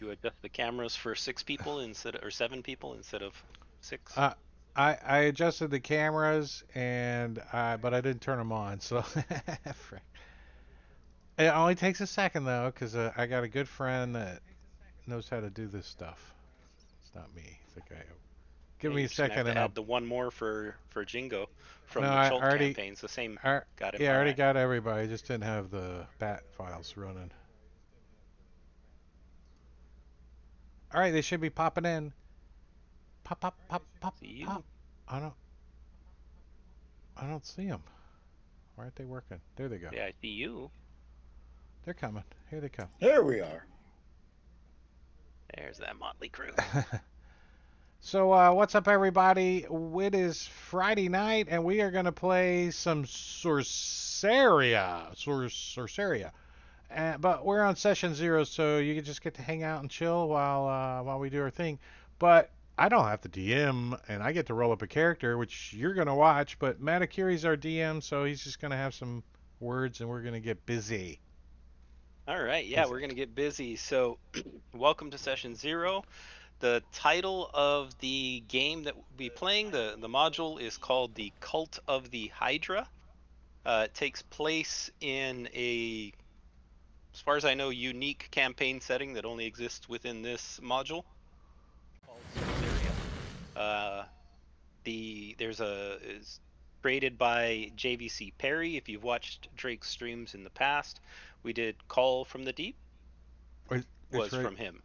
You adjust the cameras for 6 people or 7 people instead of 6. Uh, I adjusted the cameras but I didn't turn them on. So frick. It only takes a second though, because I got a good friend that knows how to do this stuff. It's not me. It's like, give Yeah, me a you're just gonna have second to and I'll. add the one more for Jingo No, from the I Chult already, campaigns. The same. I, Got him. yeah, I All already right. got everybody. I just didn't have the bat files running. All right, they should be popping in. Pop, pop, pop, pop, See pop. you. I don't, I don't see them. Why aren't they working? There they go. Yeah, I see you. They're coming. Here they come. There we are. There's that motley crew. So, what's up, everybody? It is Friday night, and we are going to play some Sorceria. But we're on session 0, so you can just get to hang out and chill while we do our thing. But I don't have to DM, and I get to roll up a character, which you're going to watch. But Matakiri's our DM, so he's just going to have some words, and we're going to get busy. All right. Yeah, Busy. we're gonna get busy. So, welcome to session 0. The title of the game that we'll be playing, the module, is called the Cult of the Hydra. It takes place in as far as I know, unique campaign setting that only exists within this module called Sorceria. Uh, is created by JVC Perry. If you've watched Drake's streams in the past, we did Call from the Deep. It's Was right, from him.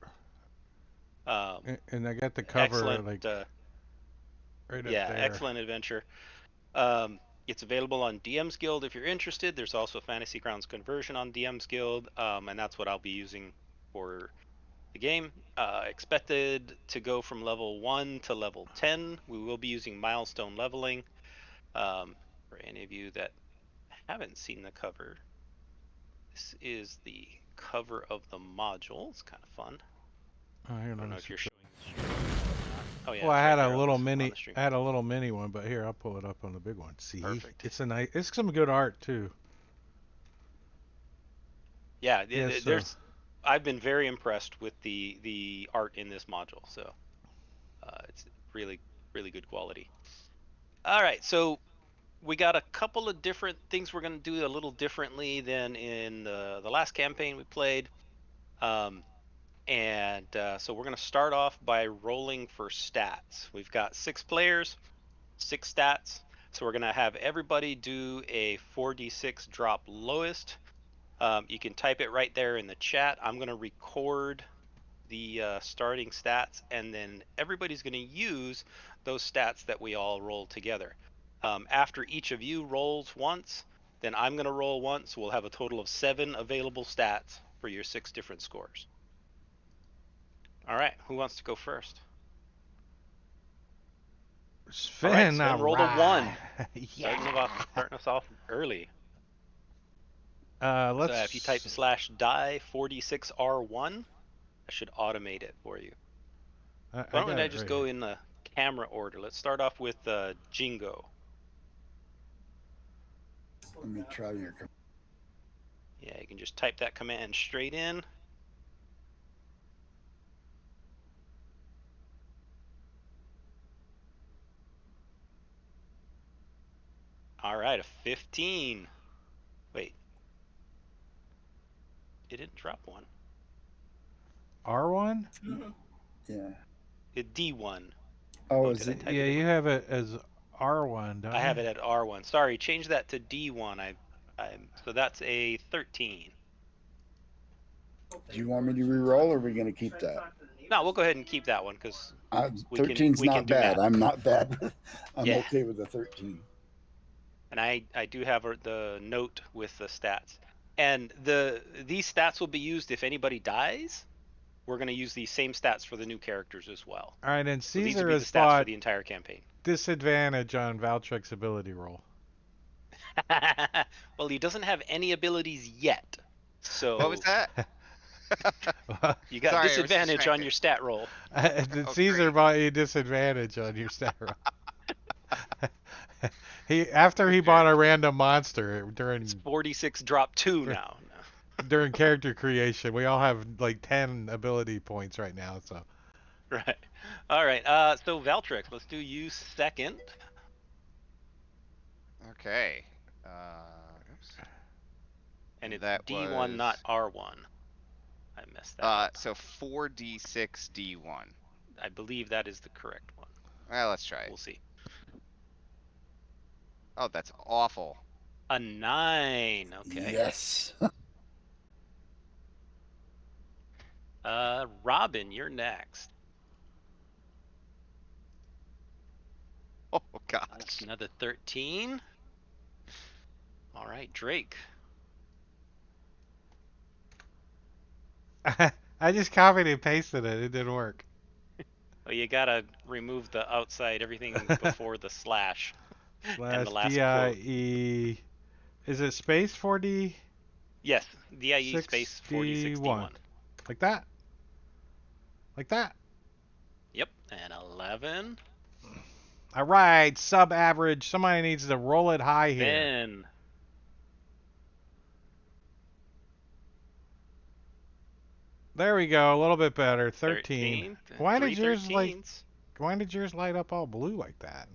Um, and I got the cover excellent. like right up Yeah, there. excellent adventure. Um, it's available on DM's Guild if you're interested. There's also Fantasy Grounds conversion on DM's Guild, and that's what I'll be using for the game. Expected to go from level 1 to level 10. We will be using milestone leveling. For any of you that haven't seen the cover, this is the cover of the module. It's kind of fun. Oh, here, I let don't me know if see. you're showing the stream or not. Oh yeah, Well, I it's had right a there on little on mini, the stream. I had a little mini one, but here I'll pull it up on the big one. See, Perfect. it's some good art too. Yeah, Yeah, so there's. I've been very impressed with the art in this module. So it's really really good quality. All right, so we got a couple of different things we're going to do a little differently than in the last campaign we played. Um, so we're going to start off by rolling for stats. We've got 6 players, 6 stats. So we're going to have everybody do a 4d6 drop lowest. You can type it right there in the chat. I'm going to record the starting stats, and then everybody's going to use those stats that we all roll together. After each of you rolls once, then I'm going to roll once. We'll have a total of 7 available stats for your 6 different scores. All right, who wants to go first? All right, Sven, all Sven rolled a 1, right, yeah. starting us off early. So if you type Let's. /die 46R1, I should automate it for you. I Why don't got I it just right go here. in the camera order? Let's start off with Jingo. Let me try your. Yeah, you can just type that command straight in. All right, a 15. Wait, it didn't drop one. R1. Yeah. A D1. Oh, Oh, is did I it? type Yeah, it in you wrong? have it as R1, I don't you? have it at R1. Sorry, change that to D1. So that's a 13. Do you want me to re-roll, or are we going to keep that? No, we'll go ahead and keep that one because we can 13's we can not do bad. math. I'm not bad. I'm Yeah, okay with the 13. and I do have the note with the stats, and these stats will be used if anybody dies. We're going to use these same stats for the new characters as well. All right, and So these would Caesar be the has stats for bought the entire campaign. disadvantage on Valtrek's ability roll. Well, he doesn't have any abilities yet. What was So that? you got Sorry, I was disadvantage on distracted. your stat roll. Oh, Caesar great. bought you disadvantage on your stat roll. After he bought Okay. a random monster during. It's 46 drop 2 now. No. during character creation. We all have like 10 ability points right now, so. Right. All right. So Valtrex, let's do you second. Okay. Oops. And it's That D1, not was R1. I messed that up. so 4d6 d1. I believe that is the correct one. Well, let's try it. We'll see. Oh, that's awful. A 9. Okay. Yes. Robin, you're next. Oh gosh. Another 13. All right, Drake. I just copied and pasted it. It didn't work. Well, you gotta remove the outside, everything before the slash and the Slash last quote. DIE. Is it space 4D? Yes, DIE space 6D1. 4061. Like that? Like that? Yep, and 11. All right, sub average. Somebody needs to roll it high here. Ben. There we go. A little bit better. 13. 13. Why Three did yours like? 13s. Why did yours light up all blue like that?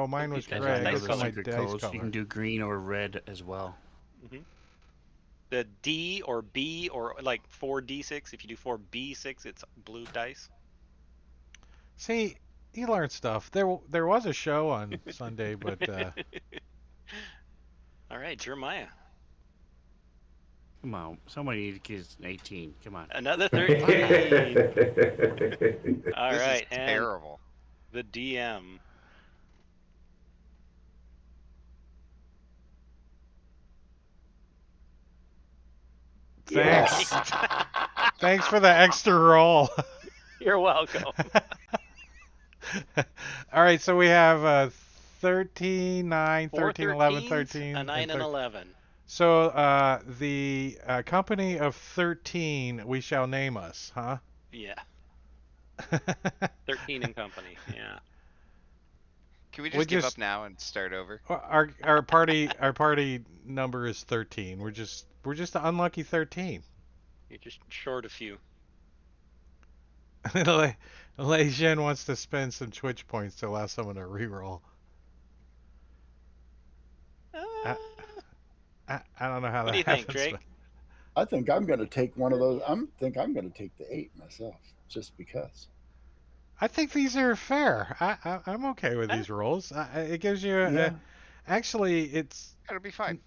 Mine was Because gray. it's I dice guess color. my secret dice codes. color. You can do green or red as well. hmm The D or B or like 4D6. If you do 4B6, it's blue dice. See, you learn stuff. There was a show on Sunday, but All right, Jeremiah. Come on, somebody need to get an 18. Come on. Another 13. All This right, is and terrible. the DM. thanks. Yes. Thanks for the extra roll. You're welcome. All right, so we have 13, 9, 4 13, 11, 13s, 13, a 9 and 13. 11. So the company of 13, we shall name us, huh? Yeah, 13 and company. Yeah. Can we We just give just- up now and start over? our party number is 13. We're just the unlucky 13. You're just short a few. Lei Zhen wants to spend some Twitch points to allow someone to reroll. I don't know how What that do you think, happens. Drake? I think I'm going to take one of those. I'm going to take the 8 myself, just because. I think these are fair. I'm okay with these rolls. It gives you Yeah. actually it's It'll be fine.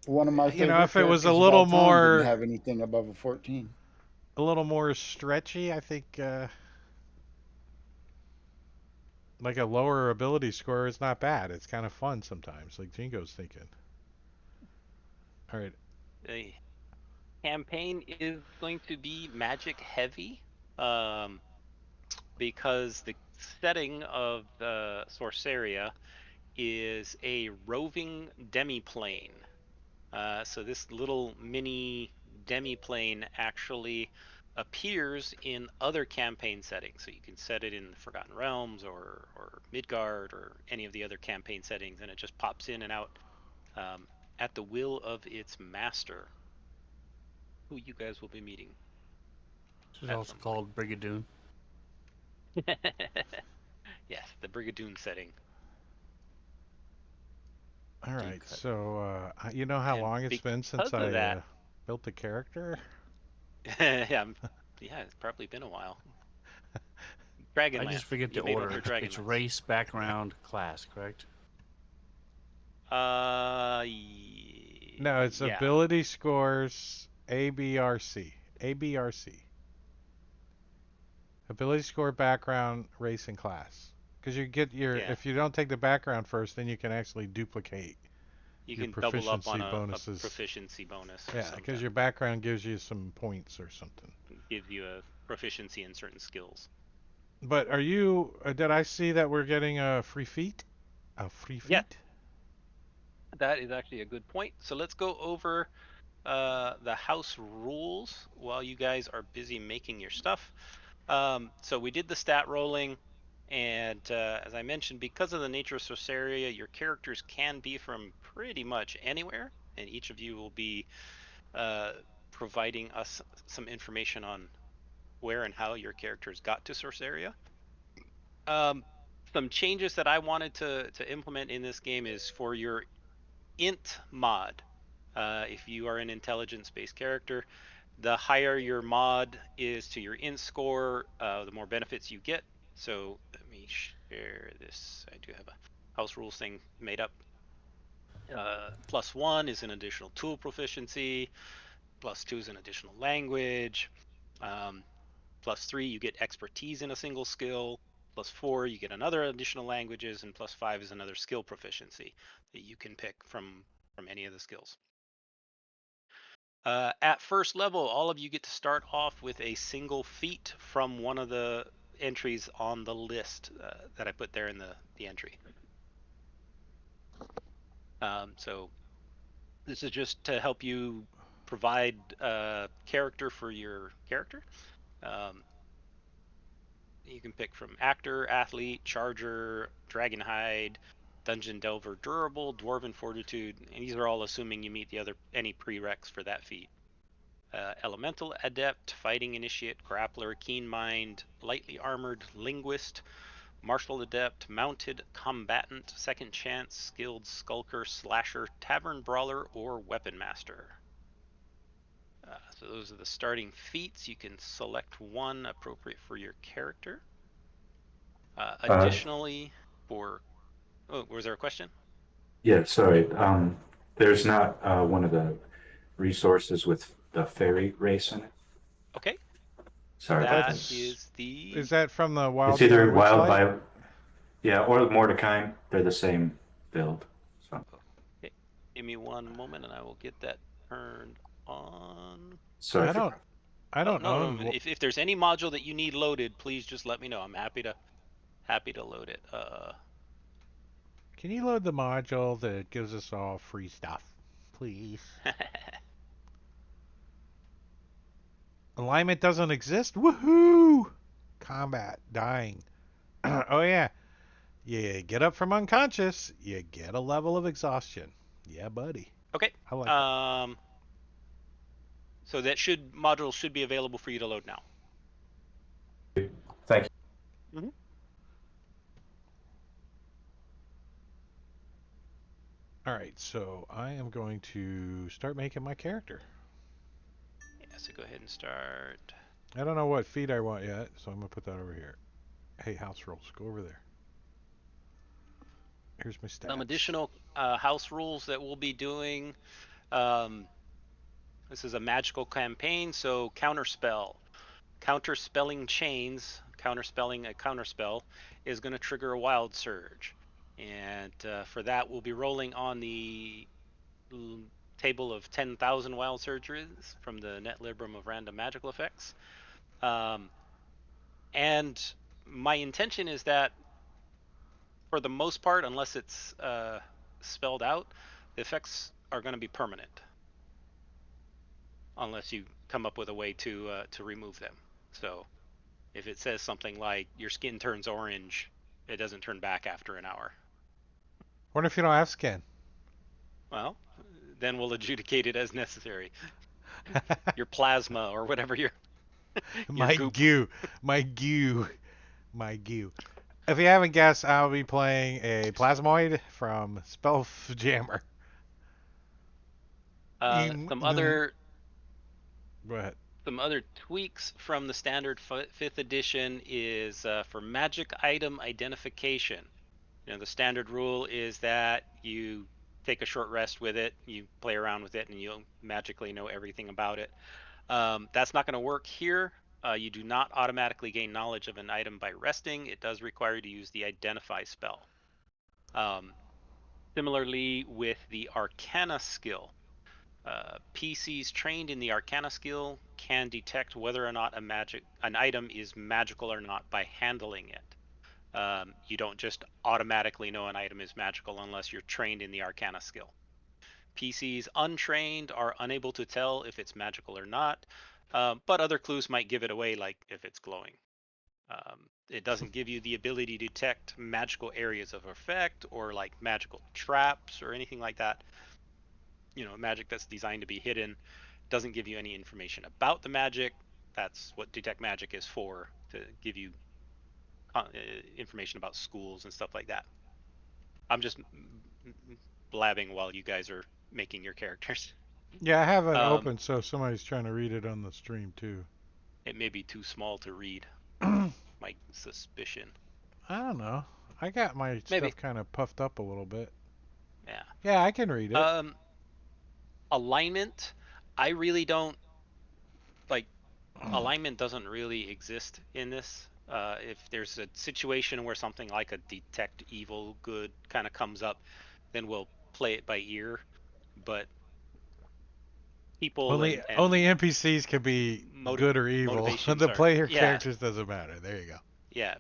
One of my You favorite know, if it was a characters of little all time more- didn't have anything above a 14. a little more stretchy. I think like a lower ability score is not bad. It's kind of fun sometimes, like Jingo's thinking. All right. The campaign is going to be magic heavy, because the setting of the Sorceria is a roving demiplane. So this little mini demiplane actually appears in other campaign settings. So you can set it in the Forgotten Realms or Midgard or any of the other campaign settings, and it just pops in and out at the will of its master, who you guys will be meeting. This is also called Brigadoon. Yes, the Brigadoon setting. All right. cut. So you know how And long it's been since because of I that- built the character? Yeah, it's probably been a while. Dragonlance. I just forget the You made one order. for It's Dragonlance. race, background, class, correct? No, it's yeah. ability scores ABRC. ABRC. Ability score, background, race, and class. Because you get your Yeah. if you don't take the background first, then you can actually duplicate. You your can double up on proficiency a bonuses. proficiency bonus. Or Yeah, something. because your background gives you some points or something. Gives you a proficiency in certain skills. But are you? Did I see that we're getting a free feat? A free feat? Yeah. That is actually a good point. So let's go over the house rules while you guys are busy making your stuff. So we did the stat rolling, and as I mentioned, because of the nature of Sorceria, your characters can be from pretty much anywhere, and each of you will be providing us some information on where and how your characters got to Sorceria. Some changes that I wanted to implement in this game is for your int mod. If you are an intelligence-based character, the higher your mod is to your int score, the more benefits you get. So let me share this. I do have a house rules thing made up. +1 is an additional tool proficiency. +2 is an additional language. +3, you get expertise in a single skill. +4, you get another additional languages, and +5 is another skill proficiency that you can pick from any of the skills. At first level, all of you get to start off with a single feat from one of the entries on the list that I put there in the entry. So this is just to help you provide character for your character. You can pick from actor, athlete, charger, dragonhide, dungeon delver, durable, dwarven fortitude, and these are all assuming you meet any prereqs for that feat. Elemental adept, fighting initiate, grappler, keen mind, lightly armored, linguist, martial adept, mounted, combatant, second chance, skilled skulker, slasher, tavern brawler, or weapon master. So those are the starting feats. You can select one appropriate for your character. Additionally, was there a question? Yeah, sorry. There's not one of the resources with the fairy race in it. Okay. Sorry about That that. is the. Is that from the Wild It's either Stone wild Witchlight? yeah, or the Mordecai. They're the same build. So Okay. Give me one moment, and I will get that turned on. sorry. I don't No. own. If there's any module that you need loaded, please just let me know. I'm happy to load it. Can you load the module that gives us all free stuff, please? Alignment doesn't exist. Woohoo! Combat dying. Oh yeah. You get up from unconscious, you get a level of exhaustion. Yeah, buddy. Okay. I like that. So that module should be available for you to load now. Thank you. Mm-hmm. All right, so I am going to start making my character. Yeah, so go ahead and start. I don't know what feat I want yet, so I'm going to put that over here. Hey, house rules, go over there. Here's my stats. Some additional house rules that we'll be doing. This is a magical campaign, so counterspell. Counterspelling chains, counterspelling a counterspell, is going to trigger a wild surge. And for that, we'll be rolling on the table of 10,000 wild surges from the Net Librum of Random Magical Effects. And my intention is that, for the most part, unless it's spelled out, the effects are going to be permanent, unless you come up with a way to remove them. So if it says something like your skin turns orange, it doesn't turn back after an hour. What if you don't have skin? Well, then we'll adjudicate it as necessary. Your plasma or whatever your my goop. goo. My goo. My goo. If you haven't guessed, I'll be playing a plasmoid from Spelljammer. Some other Go ahead. Some other tweaks from the standard 5th edition is for magic item identification. You know, the standard rule is that you take a short rest with it, you play around with it, and you'll magically know everything about it. That's not going to work here. You do not automatically gain knowledge of an item by resting. It does require you to use the identify spell. Similarly, with the Arcana skill, PCs trained in the Arcana skill can detect whether or not an item is magical or not by handling it. You don't just automatically know an item is magical unless you're trained in the Arcana skill. PCs untrained are unable to tell if it's magical or not, but other clues might give it away, like if it's glowing. It doesn't give you the ability to detect magical areas of effect or like magical traps or anything like that. You know, magic that's designed to be hidden doesn't give you any information about the magic. That's what detect magic is for, to give you information about schools and stuff like that. I'm just blabbing while you guys are making your characters. Yeah, I have it open, so if somebody's trying to read it on the stream too. It may be too small to read. My suspicion. I don't know. I got my Maybe. stuff kind of puffed up a little bit. Yeah. Yeah, I can read it. Alignment, I really don't like. Alignment doesn't really exist in this. If there's a situation where something like a detect evil good kind of comes up, then we'll play it by ear. But people only and only NPCs can be good or evil. motivations The are, player yeah, characters doesn't matter. There you go. yeah.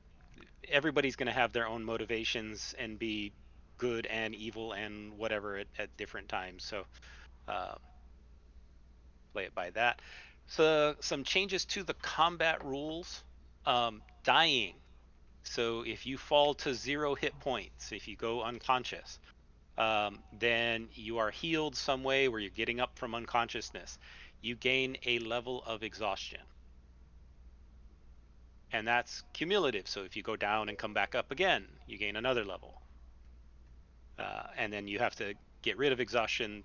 Everybody's going to have their own motivations and be good and evil and whatever at different times. So uh, play it by that. So some changes to the combat rules. Dying. So if you fall to 0 hit points, if you go unconscious, then you are healed some way where you're getting up from unconsciousness. You gain a level of exhaustion. And that's cumulative. So if you go down and come back up again, you gain another level. And then you have to get rid of exhaustion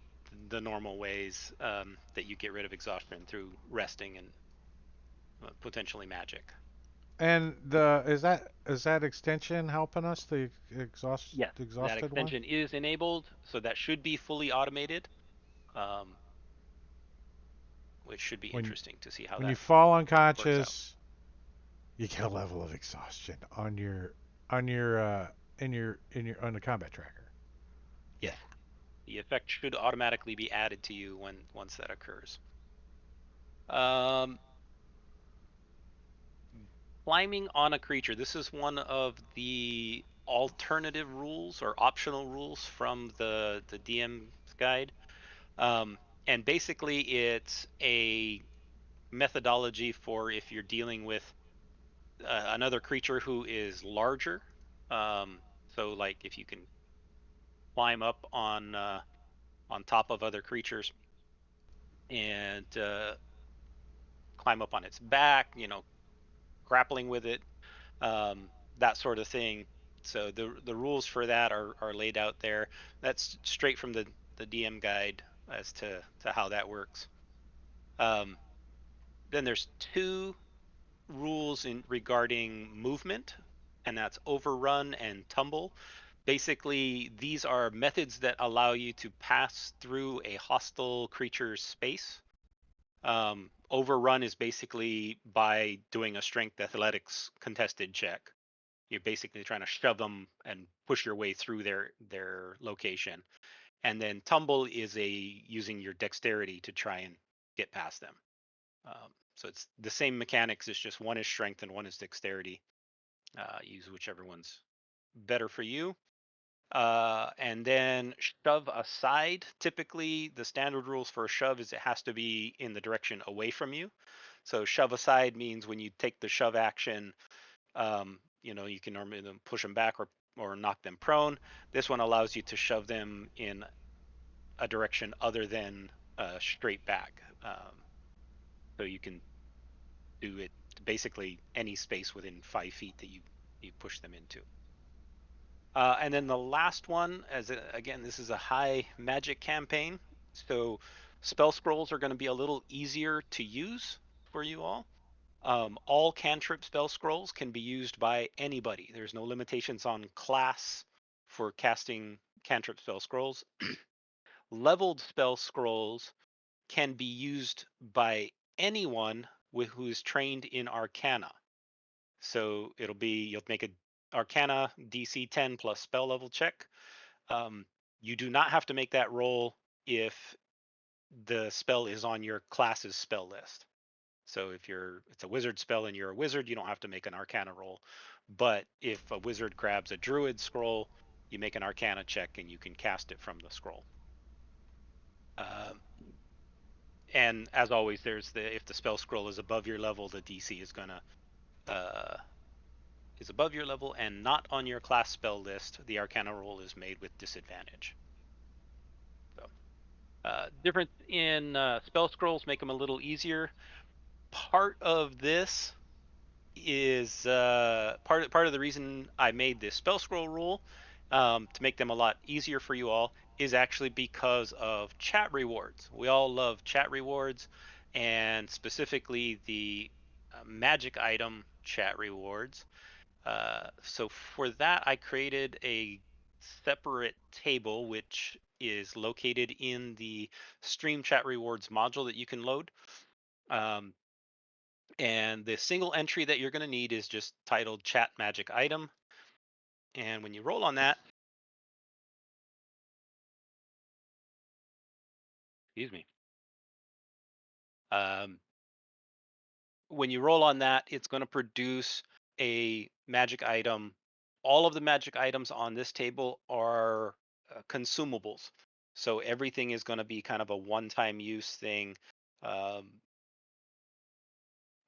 the normal ways that you get rid of exhaustion, through resting and potentially magic. And is that extension helping us? The Yes, that exhausted extension is enabled, so that should be fully automated, which should be interesting to see how when that you fall works out. unconscious, you get a level of exhaustion on your on the combat tracker. Yeah. The effect should automatically be added to you once that occurs. Climbing on a creature. This is one of the alternative rules or optional rules from the DM's guide. And basically it's a methodology for if you're dealing with another creature who is larger. So like if you can climb up on top of other creatures and climb up on its back, grappling with it, that sort of thing. So the rules for that are laid out there. That's straight from the DM guide as to how that works. Then there's 2 rules regarding movement, and that's overrun and tumble. Basically, these are methods that allow you to pass through a hostile creature's space. Overrun is basically by doing a strength athletics contested check. You're basically trying to shove them and push your way through their location. And then tumble is using your dexterity to try and get past them. So it's the same mechanics. It's just one is strength and one is dexterity. Use whichever one's better for you. And then shove aside. Typically, the standard rules for a shove is it has to be in the direction away from you. So shove aside means when you take the shove action, you can normally push them back or knock them prone. This one allows you to shove them in a direction other than straight back. So you can do it basically any space within 5 feet that you push them into. And then the last one, again, this is a high magic campaign, so spell scrolls are going to be a little easier to use for you all. All cantrip spell scrolls can be used by anybody. There's no limitations on class for casting cantrip spell scrolls. Leveled spell scrolls can be used by anyone who is trained in Arcana. So you'll make a Arcana DC 10 plus spell level check. You do not have to make that roll if the spell is on your class's spell list. So if it's a wizard spell and you're a wizard, you don't have to make an Arcana roll. But if a wizard grabs a druid scroll, you make an Arcana check and you can cast it from the scroll. And as always, if the spell scroll is above your level, the DC is above your level and not on your class spell list. The Arcana roll is made with disadvantage. So difference in spell scrolls make them a little easier. Part of this is part of the reason I made this spell scroll rule to make them a lot easier for you all is actually because of chat rewards. We all love chat rewards, and specifically the magic item chat rewards. So for that, I created a separate table which is located in the Stream Chat Rewards module that you can load. Um, and the single entry that you're going to need is just titled Chat Magic Item. And when you roll on that, excuse me, um, when you roll on that, it's going to produce a magic item. All of the magic items on this table are consumables. So everything is going to be kind of a one-time use thing. Um,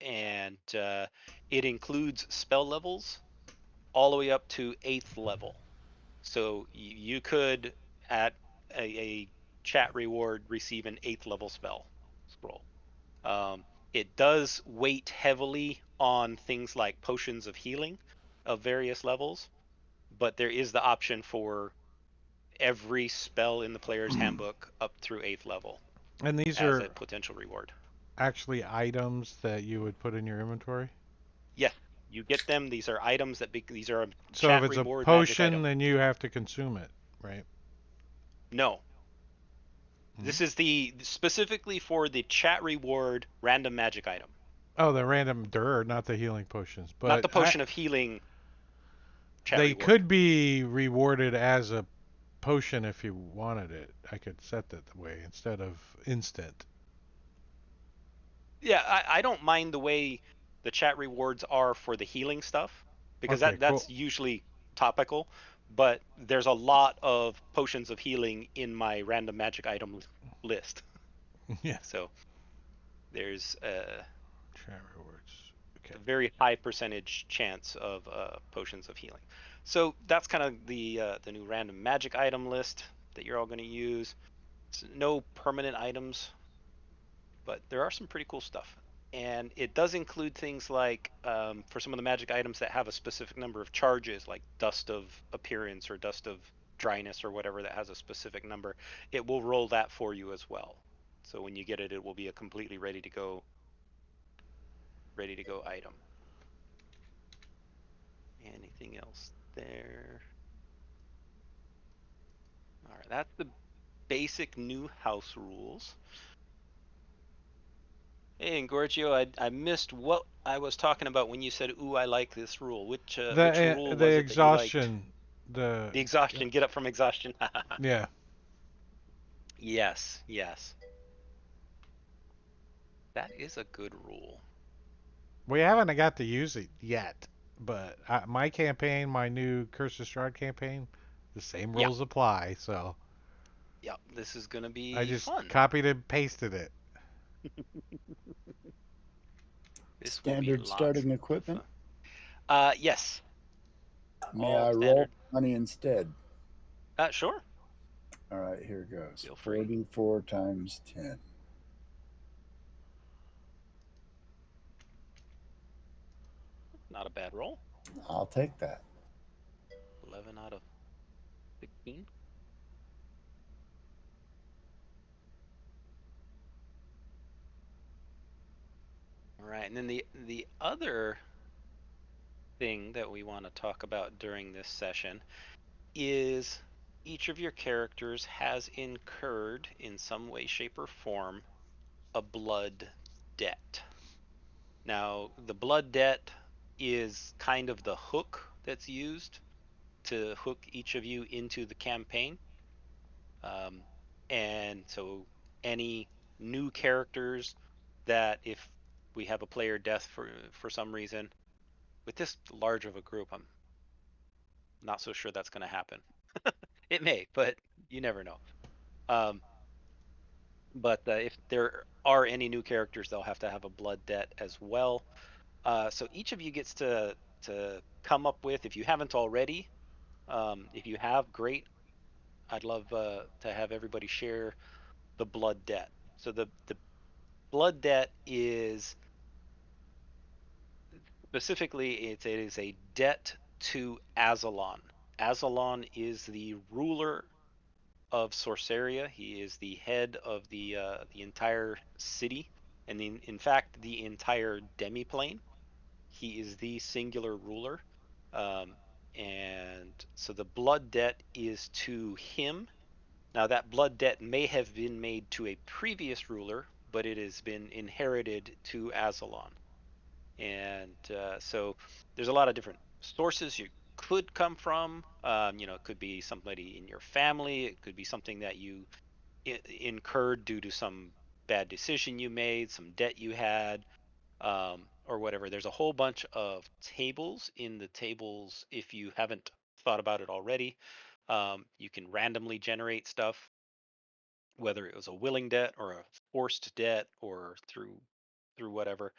and it includes spell levels all the way up to 8th level. So you could, at a chat reward, receive an 8th level spell scroll. Um, it does weight heavily on things like potions of healing of various levels, but there is the option for every spell in the player's handbook up through 8th level And these as a are potential reward. actually items that you would put in your inventory. Yes, you get them. These are items these are a So if chat it's a reward magic potion, item. then you have to consume it, right? No, Mhm. this is the specifically for the chat reward random magic item, Oh, the random not the healing potions, not the but potion of healing chat they reward. could be rewarded as a potion if you wanted it. I could set that way instead of instant. Yeah, I don't mind the way the chat rewards are for the healing stuff because Okay, that's cool. usually topical, but there's a lot of potions of healing in my random magic item list. Yeah. So there's Chat rewards. Okay. a very high percentage chance of potions of healing. So that's kind of the new random magic item list that you're all going to use. It's no permanent items, but there are some pretty cool stuff. And it does include things like for some of the magic items that have a specific number of charges, like Dust of Appearance or Dust of Dryness or whatever that has a specific number, it will roll that for you as well. So when you get it, it will be a completely ready to go item. Anything else there? All right, that's the basic new house rules. Hey, and Gorgio, I missed what I was talking about when you said, "Ooh, I like this rule." Which rule The was it that you liked? exhaustion. The The exhaustion. Get up from exhaustion. yeah. Yes, yes. That is a good rule. We haven't got to use it yet, but my campaign, my new Curse of Strahd campaign, the same Yeah, rules apply. So yeah. This is gonna I be just fun. copied and pasted it. This will be Standard lots starting of equipment. fun. Yes. May All I roll standard. money instead? Sure. All right, here goes. Feel free. 44 times 10. Not a bad roll. I'll take that. 11 out of 16. All right, and then the other thing that we want to talk about during this session is each of your characters has incurred in some way, shape, or form a blood debt. Now, the blood debt is kind of the hook that's used to hook each of you into the campaign. Um, and so, any new characters that if we have a player death for some reason, with this large of a group, I'm not so sure that's going to happen. It may, but you never know. Um, but if there are any new characters, they'll have to have a blood debt as well. So each of you gets to come up with, if you haven't already, if you have, great. I'd love to have everybody share the blood debt. So the blood debt is specifically it is a debt to Azalon. Azalon is the ruler of Sorceria. He is the head of the entire city, and in fact the entire demiplane. He is the singular ruler, um, and so the blood debt is to him. Now that blood debt may have been made to a previous ruler, but it has been inherited to Azalon. And so there's a lot of different sources you could come from. It could be somebody in your family. It could be something that you incurred due to some bad decision you made, some debt you had, or whatever. There's a whole bunch of tables in the tables. If you haven't thought about it already, you can randomly generate stuff, whether it was a willing debt or a forced debt or through whatever.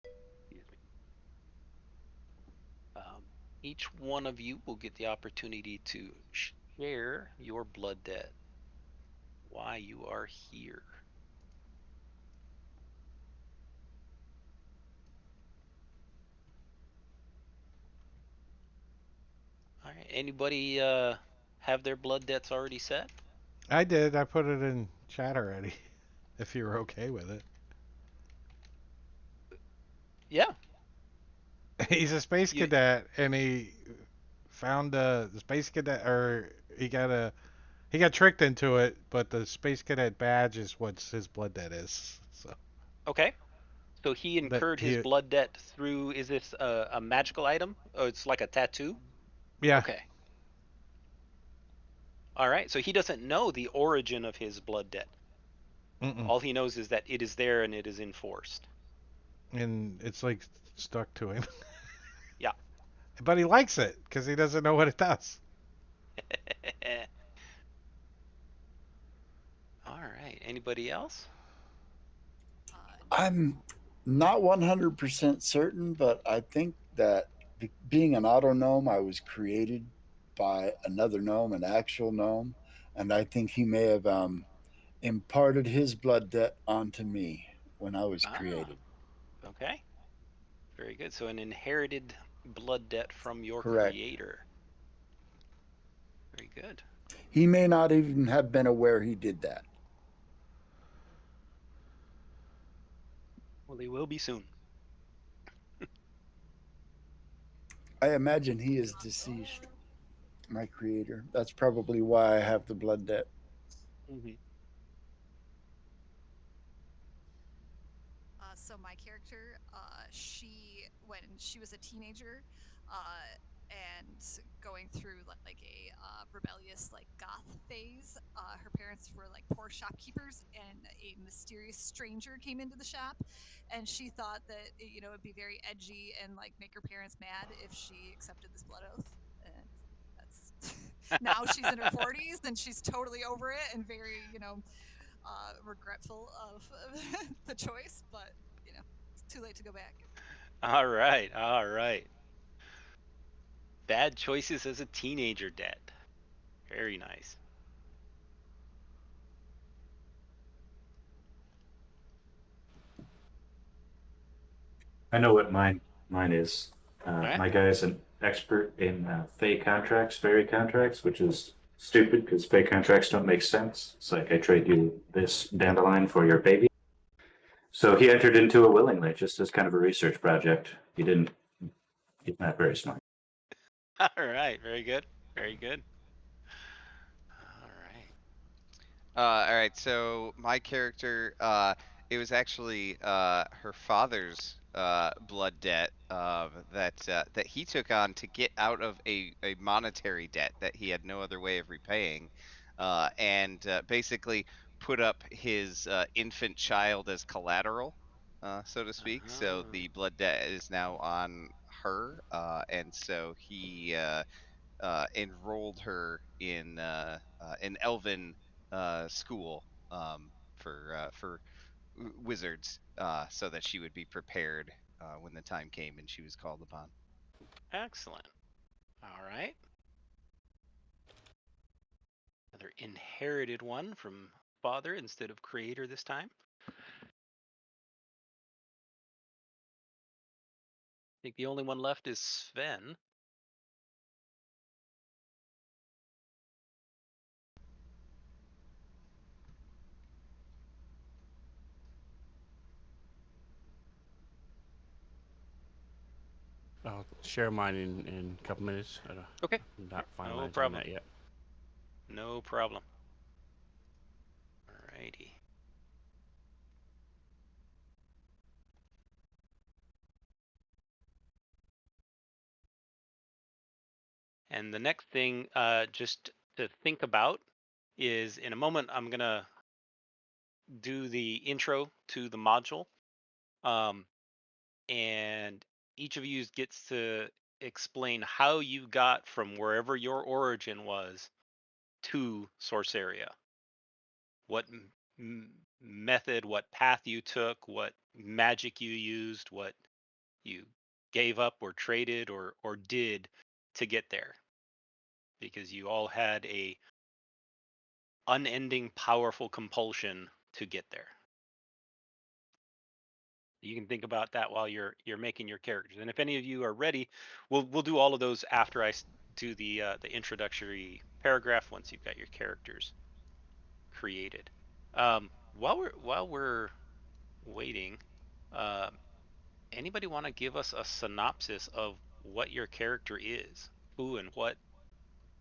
Excuse me. Each one of you will get the opportunity to share your blood debt, why you are here. All right. Anybody have their blood debts already set? I did. I put it in chat already. If you were okay with it. Yeah. He's a space You cadet, and he found the space cadet, or he got tricked into it. But the space cadet badge is what his blood debt is. So okay? So he that incurred his he, blood debt through. Is this a magical item? Oh, it's like a tattoo. yeah. Okay. All right. So he doesn't know the origin of his blood debt. Mm-mm. All he knows is that it is there and it is enforced. And it's like stuck to him. Yeah. But he likes it because he doesn't know what it does. All right. Anybody else? I'm not 100% certain, but I think that being an auto gnome, I was created by another gnome, an actual gnome, and I think he may have imparted his blood debt onto me when I was Ah, created. okay. Very good. So an inherited blood debt from your Correct. creator. Very good. He may not even have been aware he did that. Well, they will be soon. I imagine he is deceased, my creator. That's probably why I have the blood debt. Mm-hmm. So my character, when she was a teenager, and going through like a rebellious like goth phase, her parents were like poor shopkeepers, and a mysterious stranger came into the shop, and she thought that it'd be very edgy and like make her parents mad if she accepted this blood oath. And that's now she's in her 40s and she's totally over it and very regretful of the choice, but it's too late to go back. All right. All right. Bad choices as a teenager debt. Very nice. I know what mine is. All right. My guy is an expert in fey contracts, fairy contracts, which is stupid because fey contracts don't make sense. It's like I trade you this dandelion for your baby. So he entered into it willingly, just as kind of a research project. He didn't. He's not very smart. All right. Very good. Very good. All right. All right, so my character, it was actually her father's blood debt that he took on to get out of a monetary debt that he had no other way of repaying, and basically put up his infant child as collateral, so to speak. So Oh, the blood debt is now on her, and so he enrolled her in an elven school for wizards, so that she would be prepared when the time came and she was called upon. excellent. All right. Another inherited one from father instead of creator this time. I think the only one left is Sven. I'll share mine in a couple minutes. Okay. I'm not No finalized on problem. that yet. No problem. Alrighty. And the next thing just to think about is in a moment I'm going to do the intro to the module. And each of you gets to explain how you got from wherever your origin was to Sorceria. What method, what path you took, what magic you used, what you gave up or traded or did to get there. Because you all had a unending powerful compulsion to get there. You can think about that while you're making your characters. And if any of you are ready, we'll do all of those after I do the introductory paragraph once you've got your characters created. While we're waiting, uh, anybody want to give us a synopsis of what your character is, who and what,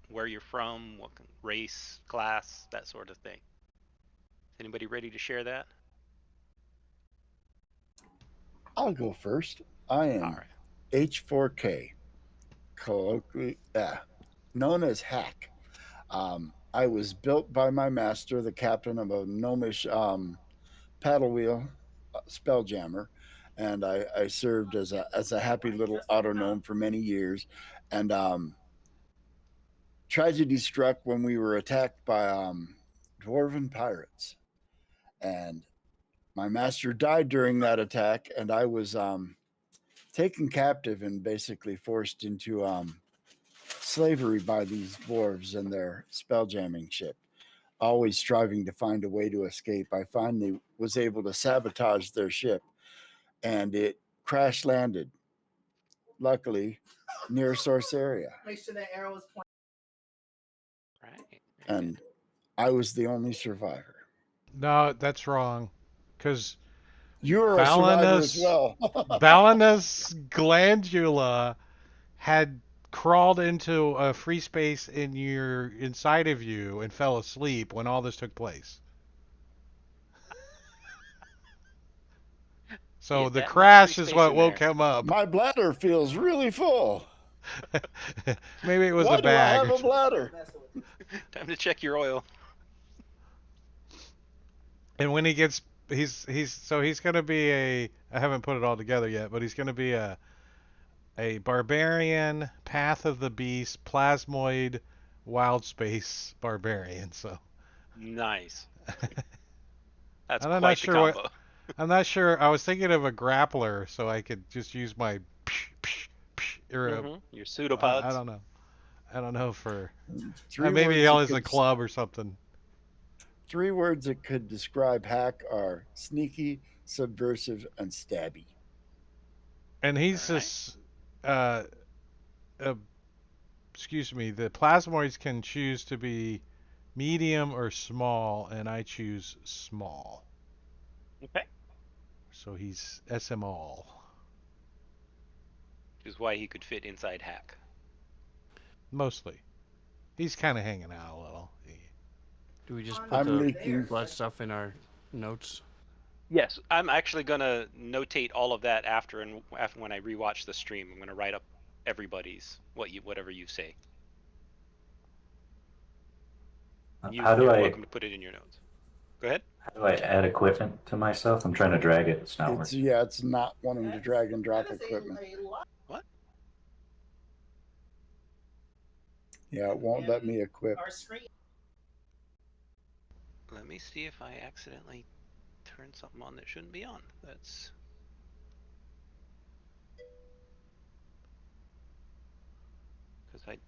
where you're from, what race, class, that sort of thing? Is anybody ready to share that? I'll go first. I All am right. H4K, colloquially known as Hack. I was built by my master, the captain of a gnomish paddle wheel spelljammer, and I served as a happy little auto gnome for many years. And tragedy struck when we were attacked by dwarven pirates, and my master died during that attack, and I was taken captive and basically forced into slavery by these dwarves and their spelljamming ship. Always striving to find a way to escape, I finally was able to sabotage their ship, and it crash landed, luckily, near Sorceria. Make sure that arrow is pointing. Right. Very good. And I was the only survivor. No, that's wrong. Because You were a survivor as Valinus, well. Valinus Glandula had crawled into a free space in your inside of you and fell asleep when all this took place. He So had the that much free crash is space what in woke there. him up. My bladder feels really full. Maybe it was Why a do I bag. have a bladder? Time to check your oil. And when he gets, he's gonna be a. I haven't put it all together yet, but he's gonna be a barbarian, Path of the Beast, plasmoid, wild space barbarian. So Nice. That's and I'm not quite the sure what. combo. I'm not sure. I was thinking of a grappler, so I could just use my or Your I pseudopods. don't know. I don't know for Three maybe he words that has a could club or something. three words that could describe Hack are sneaky, subversive, and stabby. And All he's right. just uh, uh excuse me. The plasmoids can choose to be medium or small, and I choose small. Okay. So he's SM all. Which is why he could fit inside Hack. Mostly. He's kind of hanging out a little. Do we just put I'm the leaking. blood stuff in our notes? Yes, I'm actually gonna notate all of that after when I rewatch the stream. I'm gonna write up everybody's whatever you say. How do You're I welcome to put it in your notes. Go ahead. how do I add equipment to myself? I'm trying to drag it. It's not It's working. it's not wanting to drag and drop equipment. What? Yeah, it won't let me equip. Let me see if I accidentally turn something on that shouldn't be on. That's because I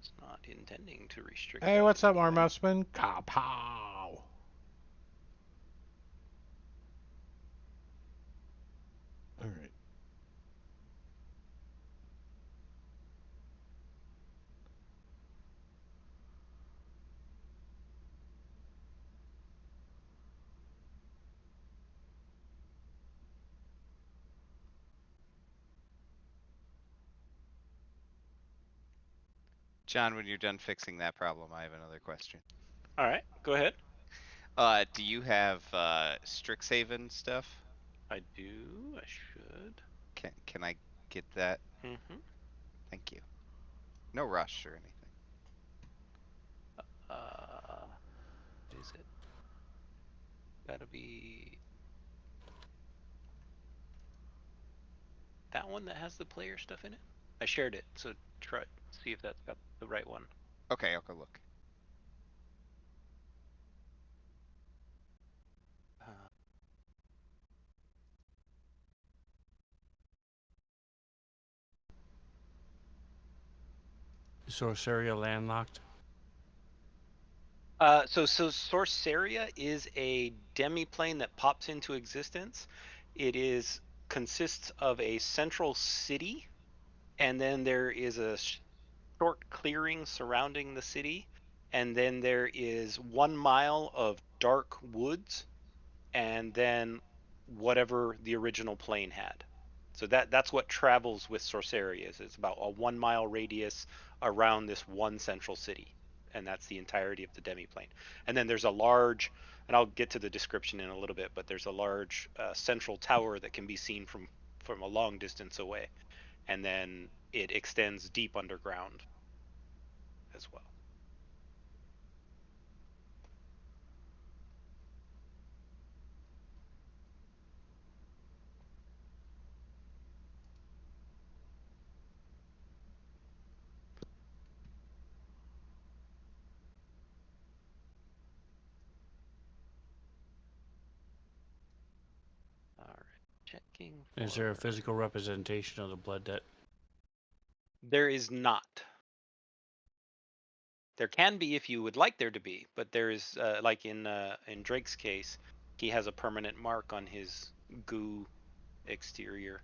was not intending to restrict. Hey, that what's in up, any way. Marmousman? Kapow! All right. John, when you're done fixing that problem, I have another question. All right, go ahead. Do you have Strixhaven stuff? I do. I should. Can I get that? Mm-hmm. Thank you. No rush or anything. What is it? Gotta be that one that has the player stuff in it. I shared it, so try see if that's got the right one. Okay, I'll go look. Uh, Sorceria landlocked. so Sorceria is a demi-plane that pops into existence. It is consists of a central city, and then there is a short clearing surrounding the city, and then there is 1 mile of dark woods, and then whatever the original plane had. So that's what travels with Sorceria is. It's about a 1 mile radius around this one central city, and that's the entirety of the demiplane. And then there's a large, and I'll get to the description in a little bit, but there's a large central tower that can be seen from a long distance away, and then it extends deep underground as well. All right, checking Is there a for. physical representation of the blood debt? There is not. There can be if you would like there to be, but there is like in Drake's case, he has a permanent mark on his goo exterior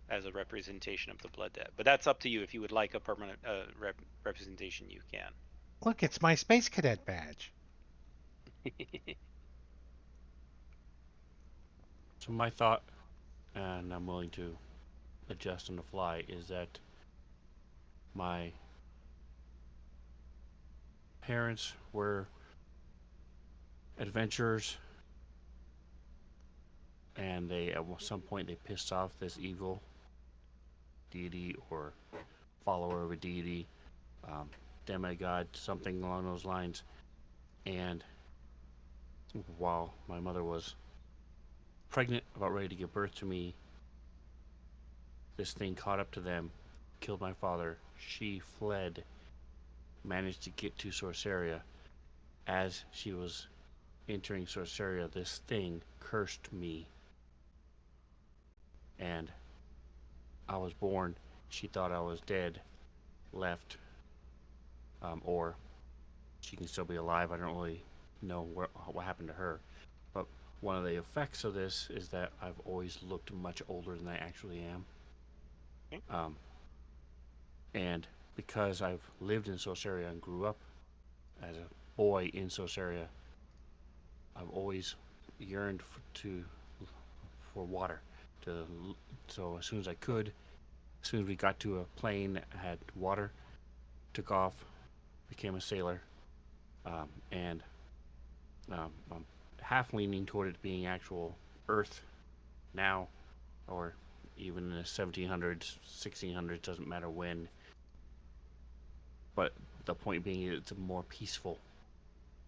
as a representation of the blood debt. But that's up to you. If you would like a permanent representation, you can. Look, it's my Space Cadet badge. So my thought, and I'm willing to adjust on the fly, is that my parents were adventurers, and they at some point they pissed off this evil deity or follower of a deity, demigod, something along those lines. And while my mother was pregnant, about ready to give birth to me, this thing caught up to them, killed my father. She fled, managed to get to Sorceria. As she was entering Sorceria, this thing cursed me, and I was born. She thought I was dead, left, or she can still be alive. I don't really know what happened to her. But one of the effects of this is that I've always looked much older than I actually am. Um, and because I've lived in Sorceria and grew up as a boy in Sorceria, I've always yearned for water. So as soon as I could, as soon as we got to a plane that had water, took off, became a sailor, and I'm half leaning toward it being actual Earth now, or even in the 1700s, 1600s, doesn't matter when. But the point being, it's a more peaceful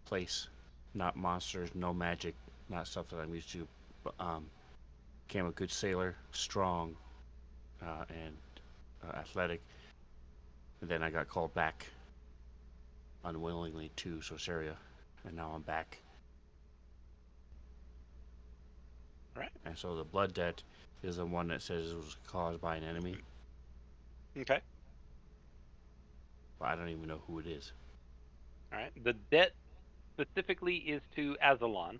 place, not monsters, no magic, not stuff that I'm used to. But became a good sailor, strong, and athletic. And then I got called back unwillingly to Sorceria, and now I'm back. Right. And so the blood debt is the one that says it was caused by an enemy. Okay. But I don't even know who it is. All right. The debt specifically is to Azalon,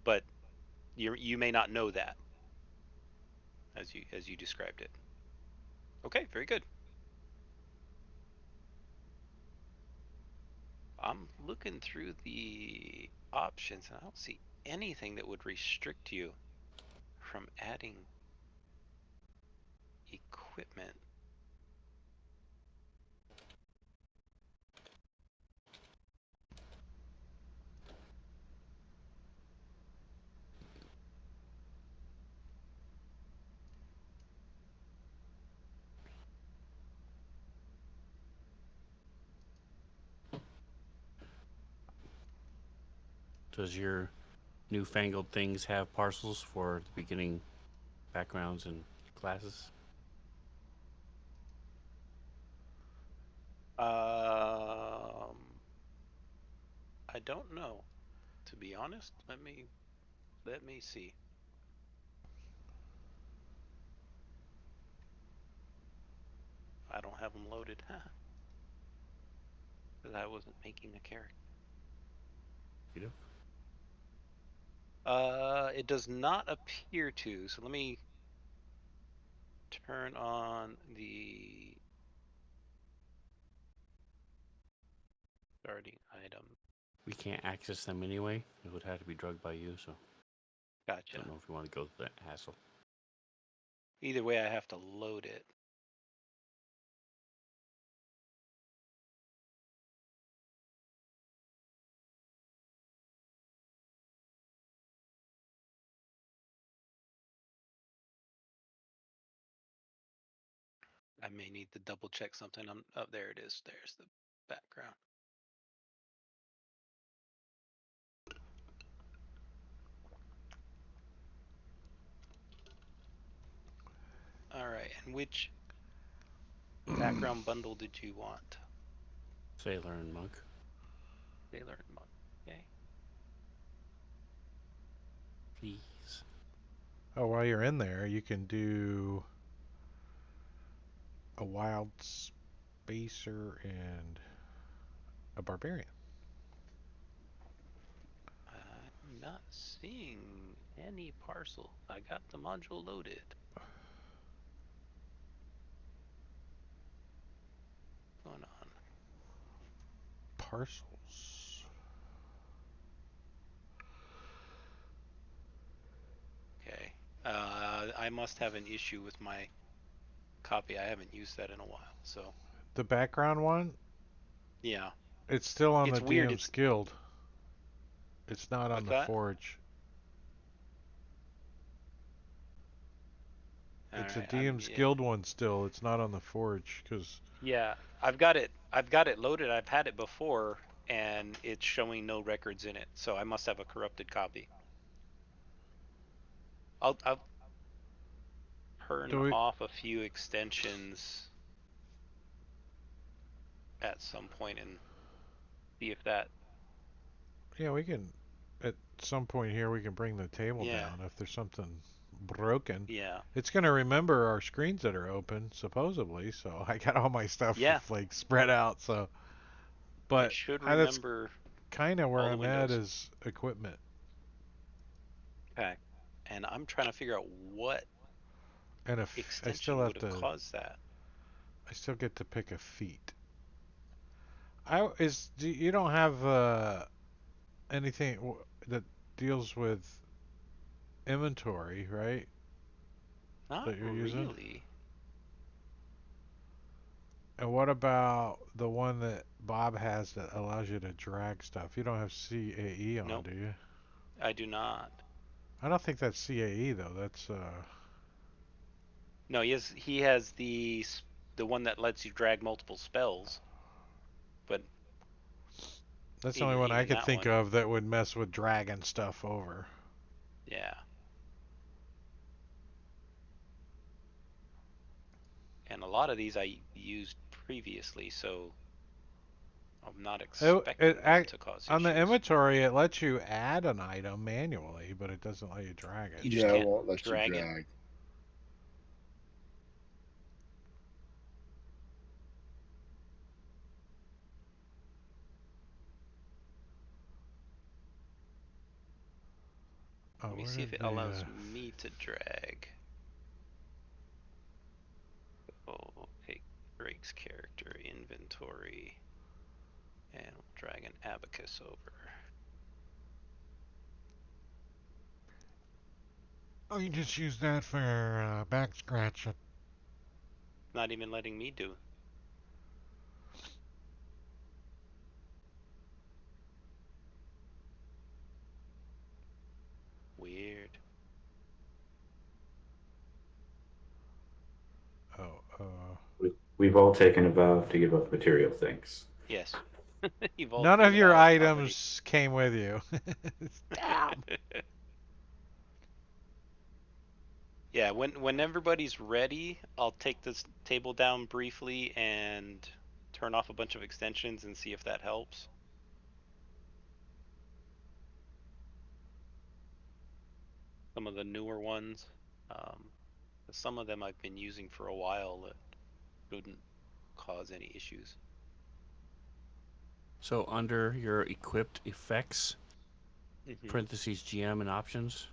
but you may not know that as you described it. Okay, very good. I'm looking through the options and I don't see anything that would restrict you from adding equipment. Does your newfangled things have parcels for the beginning backgrounds and classes? I don't know, to be honest. Let me see. I don't have them loaded, because I wasn't making a character. You do? It does not appear to. So let me turn on the starting item. We can't access them anyway. It would have to be drugged by you, so I Gotcha. don't know if you want to go through that hassle. Either way, I have to load it. I may need to double check something. Oh, there it is. There's the background. All right, and which background bundle did you want? Sailor and monk. Sailor and Monk. Okay. Please. Oh, while you're in there, you can do a wild spacer and a barbarian. I'm not seeing any parcel. I got the module loaded. What's going on? Parcels. Okay. I must have an issue with my copy. I haven't used that in a while. So, The background one, yeah. it's still on It's the weird. DM's guild. It's not on What's the that? forge. All It's a right. DM's guild one still. It's not on the forge because Yeah, I've got it. I've got it loaded. I've had it before, and it's showing no records in it. So I must have a corrupted copy. I'll turn do we? off a few extensions at some point and see if that. Yeah, we can. At some point here, we can bring the table Yeah. down if there's something broken. Yeah. It's gonna remember our screens that are open, supposedly. So I got all my stuff Yeah. like spread out. So, It but should that's remember kind of where all the I'm at windows. is equipment. Okay. And I'm trying to figure out what And if I still extension have would have to, caused that. I still get to pick a feat. You don't have anything that deals with inventory, right? Not That you're using? really. And what about the one that Bob has that allows you to drag stuff? You don't have CAE on, Nope, do you? I do not. I don't think that's CAE though. No, he has the one that lets you drag multiple spells, but That's the only one I even could that think one, of that would mess with dragging stuff over. yeah. And a lot of these I used previously, so I'm not It, it expecting them ac- to cause on the issues. inventory, it lets you add an item manually, but it doesn't let you drag it. You just Yeah, it can't won't let you drag it. drag. Oh, Let me where see if did it the, allows me to drag. Oh, take Drake's character inventory, and we'll drag an abacus over. Oh, you just use that for back scratching. Not even letting me do. Weird. Oh, We've all taken a vow to give up material things. Yes. You've all none taken of a your vow of poverty. items came with you. Damn. Yeah, when everybody's ready, I'll take this table down briefly and turn off a bunch of extensions and see if that helps. Some of the newer ones. Some of them I've been using for a while that shouldn't cause any issues. So under your equipped effects, parentheses GM and options,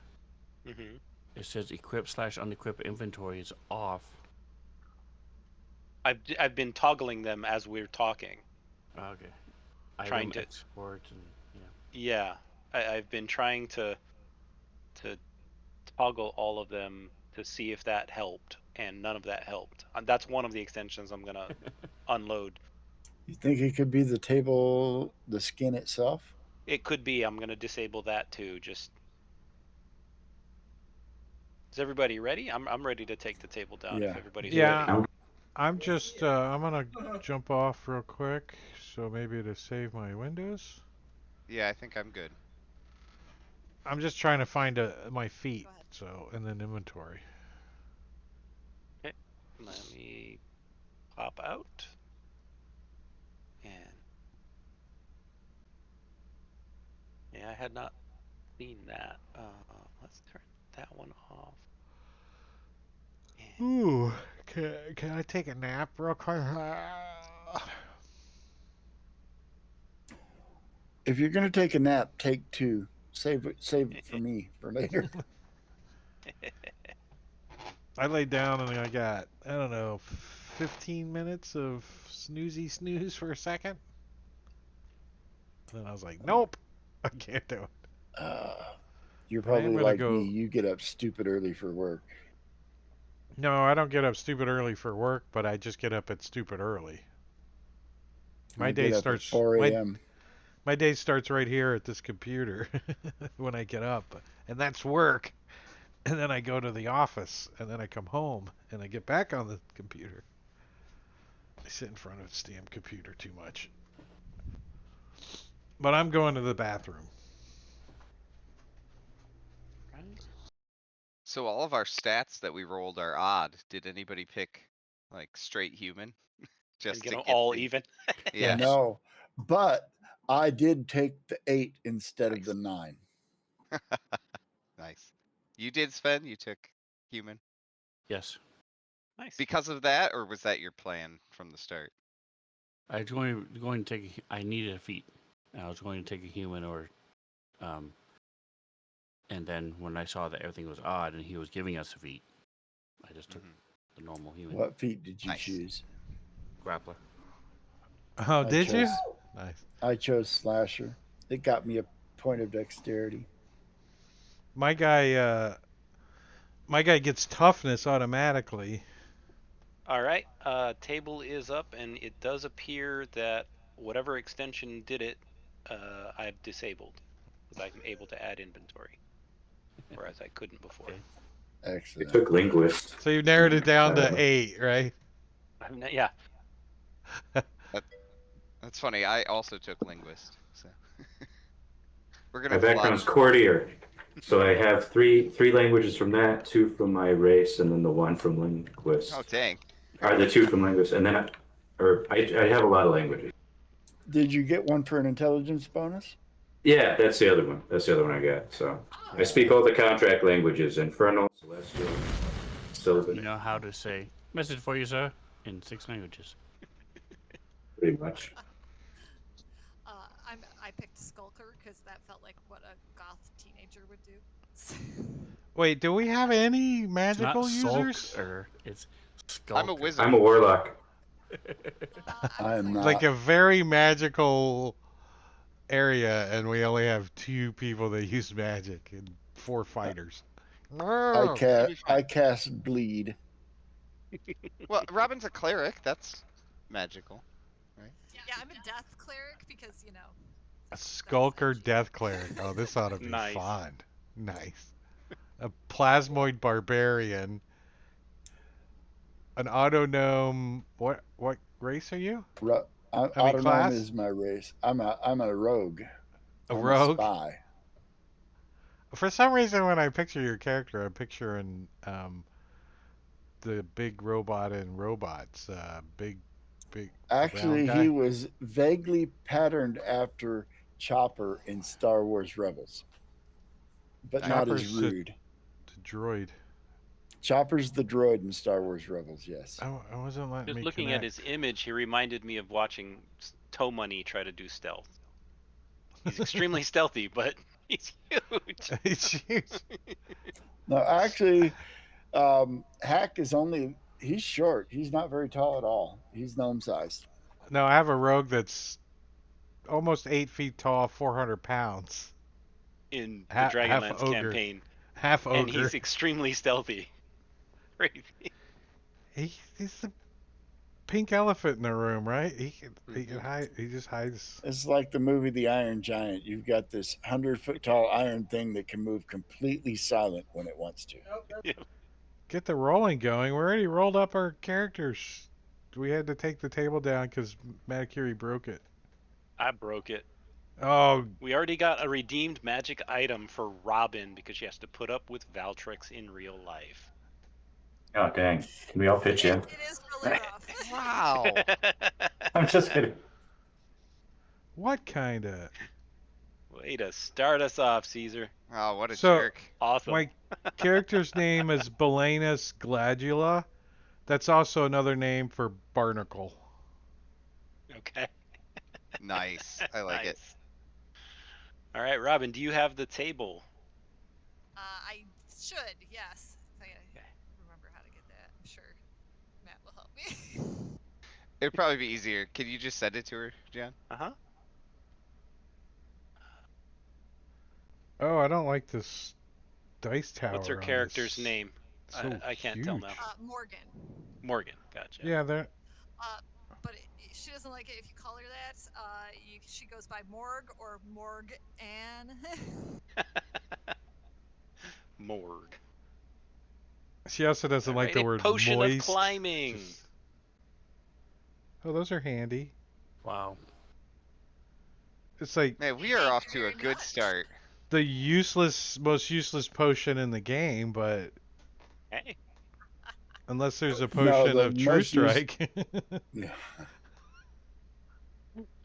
it says equip/unequip inventory is off. I've been toggling them as we're talking. Okay. Trying Item to export and yeah. I've been trying to toggle all of them to see if that helped, and none of that helped. That's one of the extensions I'm gonna unload. You think it could be the table, the skin itself? It could be. I'm gonna disable that too. Just is everybody ready? I'm ready to take the table down if Yeah. everybody's Yeah, ready. I'm just, I'm gonna jump off real quick, so maybe to save my windows. Yeah, I think I'm good. I'm just trying to find my feet, Go ahead. so, and then inventory. Okay. Let me pop out. And yeah, I had not seen that. Let's turn that one off. And Ooh, can I take a nap real quick? If you're gonna take a nap, take two. Save it for me for later. I laid down and I got, I don't know, 15 minutes of snooze for a second. And then I was like, nope, I can't do it. Uh, you're But I am probably gonna like me. go. You get up stupid early for work. No, I don't get up stupid early for work, but I just get up at stupid early. My I day get up at starts 4 my a.m. my day starts right here at this computer when I get up, and that's work. And then I go to the office, and then I come home, and I get back on the computer. I sit in front of this damn computer too much. But I'm going to the bathroom. So all of our stats that we rolled are odd. Did anybody pick like straight human and just get to them get all the? even. Yeah, No, but I did take the 8 instead of nice, the 9. nice. You did, Sven. You took human yes. Nice. because of that, or was that your plan from the start? I was going to take. I needed a feat. I was going to take a human or, and then when I saw that everything was odd and he was giving us a feat, I just took the normal human What feat did you Nice. choose? grappler. Oh, I did you? chose Nice. I chose slasher. It got me a point of dexterity. My guy gets toughness automatically. All right. Table is up, and it does appear that whatever extension did it, I've disabled because I'm able to add inventory, whereas I couldn't before. Okay. I Excellent. took linguist. So you narrowed it down to Uh, 8, right? Yeah. That's funny. I also took linguist, so we're My gonna flop. background's courtier, so I have three languages from that, 2 from my race, and then the 1 from linguist. Oh dang! Are the 2 from linguist, and then I have a lot of languages. Did you get one for an intelligence bonus? Yeah, that's the other one. That's the other one I got. So I speak all the contract languages: Infernal, Celestial, You Sylvan, know how to say message for you, sir, in 6 languages. pretty much. I picked skull skulker because that felt like what a goth teenager would do. Wait, do we have any It's not magical sulk users? or it's I'm a skulker. wizard. I'm a warlock. I'm I a am cleric. Like not. a very magical area, and we only have 2 people that use magic and 4 fighters. I Oh, It'll cast be I fine. cast bleed. Well, Robin's a cleric. That's magical, right? Yeah, I'm a death cleric because a that's skulker edgy. death cleric. Oh, this ought to be Nice. fun. Nice. A plasmoid barbarian. An auto gnome. What race are you? I mean Autonome class? is my race. I'm a rogue. A I'm a rogue. spy. For some reason, when I picture your character, I'm picturing the big robot in Robots. Big, the brown Actually, he guy. was vaguely patterned after Chopper in Star Wars Rebels, but Nice. not as Chopper's rude. the droid. Chopper's the droid in Star Wars Rebels. Yes. I wasn't letting Just me looking at connect. his image, he reminded me of watching Toe Money try to do stealth. He's extremely stealthy, but he's huge. He's huge. No, actually, Hack is he's short. He's not very tall at all. He's gnome sized. No, I have a rogue that's almost 8 feet tall, 400 pounds. In the Half Dragonlance ogre. campaign, Half and ogre. he's extremely stealthy. Crazy. He's the pink elephant in the room, right? He can Mhm. hide. He just hides. It's like the movie The Iron Giant. You've got this 100-foot tall iron thing that can move completely silent when it wants to. Get the rolling going. We already rolled up our characters. We had to take the table down because Maticuri broke it. I broke it. Oh, We already got a redeemed magic item for Robin because she has to put up with Valtrex in real life. Oh dang! Can we all pitch in? It is really rough. Wow. I'm just kidding. what kind of? Way to start us off, Caesar. Oh, what a So- jerk. Awesome. My character's name is Belenus Gladula. That's also another name for barnacle. Okay. Nice. I like it. Nice. All right, Robin, do you have the table? I should, yes. If I Okay. remember how to get that, I'm sure Matt will help me. It'd probably be easier. Can you just send it to her, John? Uh-huh. Oh, I don't like this dice tower. What's her on character's this. name? So I can't tell huge. now. Morgan. Morgan. Gotcha. Yeah, they're But she doesn't like it if you call her that. She goes by Morg or Morg Ann. Morg. She also doesn't like the Alright, a word potion moist. of climbing. Just- Oh, those are handy. Wow. It's like Man, we are Thank off you to a very good much. start. the most useless potion in the game, but Hey. unless there's a No, potion the of True most use- Strike. Yeah.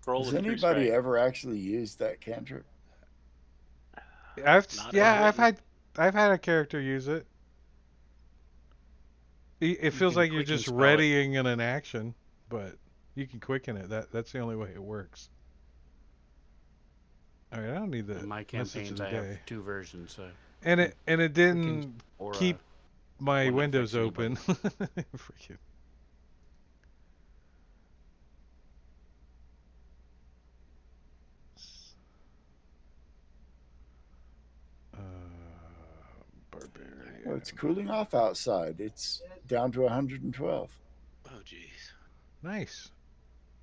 Roll Has of True anybody Strike. ever actually used that cantrip? I've Not I've unwritten. had a character use it. It feels can like you're quicken just spell it. readying in an action, but you can quicken it. That's the only way it works. All right, I don't need the In my message of campaigns, the I day. have 2 versions. So And it quicken didn't or keep my one that windows affects open. Freaking. Uh, barbarian. Well, it's cooling off outside. It's down to 112. Oh, jeez. Nice.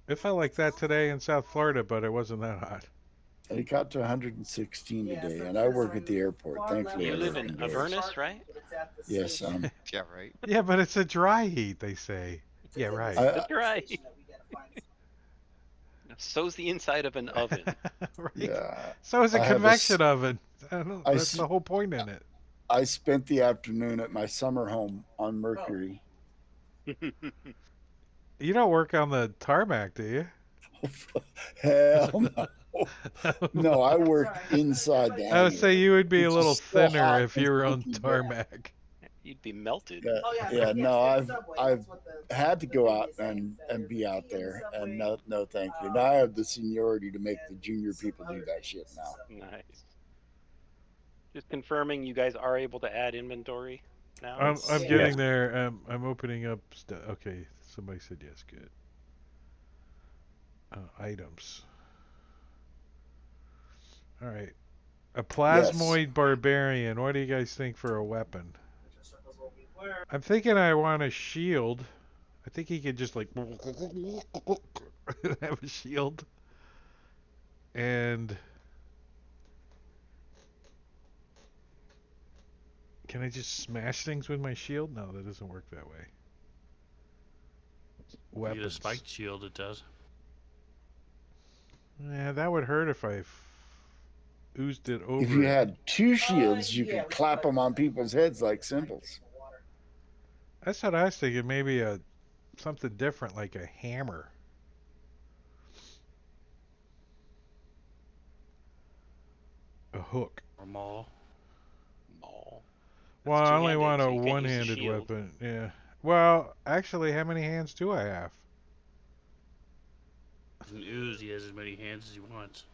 It felt like that today in South Florida, but it wasn't that hot. It got to 116 today, and I work at the airport. Thankfully, You I live work in indoors. Avernus, right? Yes, Yeah, right. Yeah, but it's a dry heat, they say. Yeah, right. That's right. So's the inside of an oven. Right. yeah. So is a I have a convection s- oven. I don't know, I that's s- the whole point in it. I spent the afternoon at my summer home on Mercury. You don't work on the tarmac, do you? Hell no. No, I work inside the I would hangar. say you would be a It's little just so thinner hot if and you were on stinky, but- tarmac. You'd be melted. Yeah, Oh, yeah, yeah. so- No, yeah, I've Subway, I've that's what the had to go thing out is, and is be out taking the there, and Subway, no, thank you. Now I have the seniority to make the junior some people do other that things, shit now. so- Nice. Just confirming, you guys are able to add inventory now. I'm Yeah. getting Yes. there. I'm opening up. Okay, somebody said yes. Good. Items. All right. A Yes. plasmoid barbarian. What do you guys think for a weapon? I'm thinking I want a shield. I think he could just like have a shield. And can I just smash things with my shield? No, that doesn't work that way. If you get a Weapons. spiked shield, it does. Yeah, that would hurt if I oozed it over. If you it. had two shields, you yeah, could we clap should them on probably people's heads like symbols. That's what I was thinking. Maybe something different, like a hammer. A hook. Or maul. Maul. Well, That's I only two-handed, want so a you can't use the one-handed shield. weapon. Yeah. Well, actually, how many hands do I have? As an ooze, he has as many hands as he wants.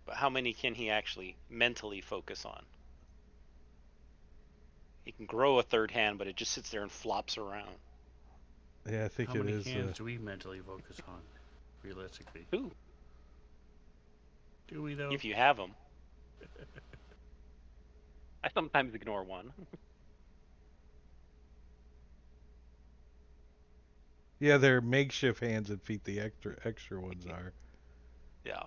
But how many can he actually mentally focus on? He can grow a third hand, but it just sits there and flops around. Yeah, I think How it many is. hands do we mentally focus on, realistically? Ooh, Do we, though? if you have them. I sometimes ignore one. Yeah, they're makeshift hands and feet. The extra ones are. Yeah.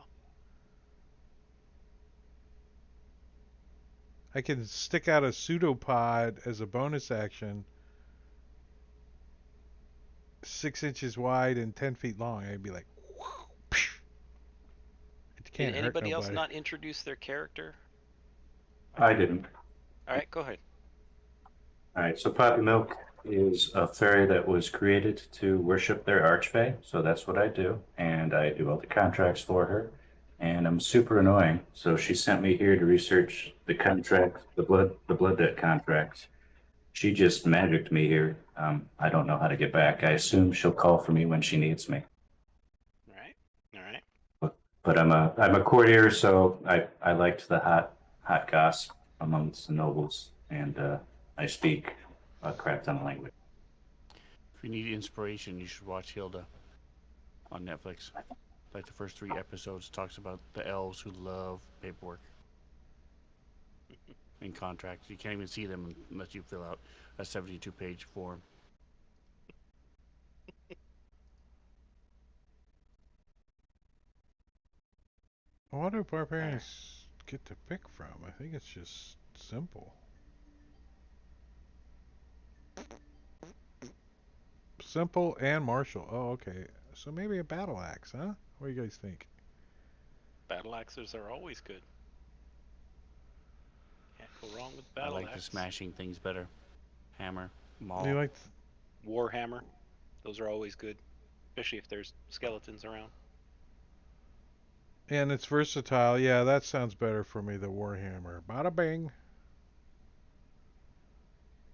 I can stick out a pseudopod as a bonus action, 6 inches wide and 10 feet long. I'd be like, it Did can't hurt anybody else nobody. not introduce their character? I didn't. All right, go ahead. All right, so Poppy Milk is a fairy that was created to worship their archfey, so that's what I do, and I do all the contracts for her, and I'm super annoying, so she sent me here to research the contract, the blood debt contracts. She just magicked me here. I don't know how to get back. I assume she'll call for me when she needs me. All right. All right. But I'm a courtier, so I liked the hot gossip amongst the nobles, and I speak a crap ton of language. If you need inspiration, you should watch Hilda on Netflix. Like the first 3 episodes talks about the elves who love paperwork and contracts. You can't even see them unless you fill out a 72-page form. What do barbarians get to pick from? I think it's just simple. Simple and martial. Oh, okay. So maybe a battle axe, huh? What do you guys think? Battle axes are always good. Can't go wrong with I battle like the axe. smashing things better. Hammer, maul. Do you like? Warhammer. Those are always good, especially if there's skeletons around. And it's versatile. Yeah, that sounds better for me. The Warhammer. Bada bing.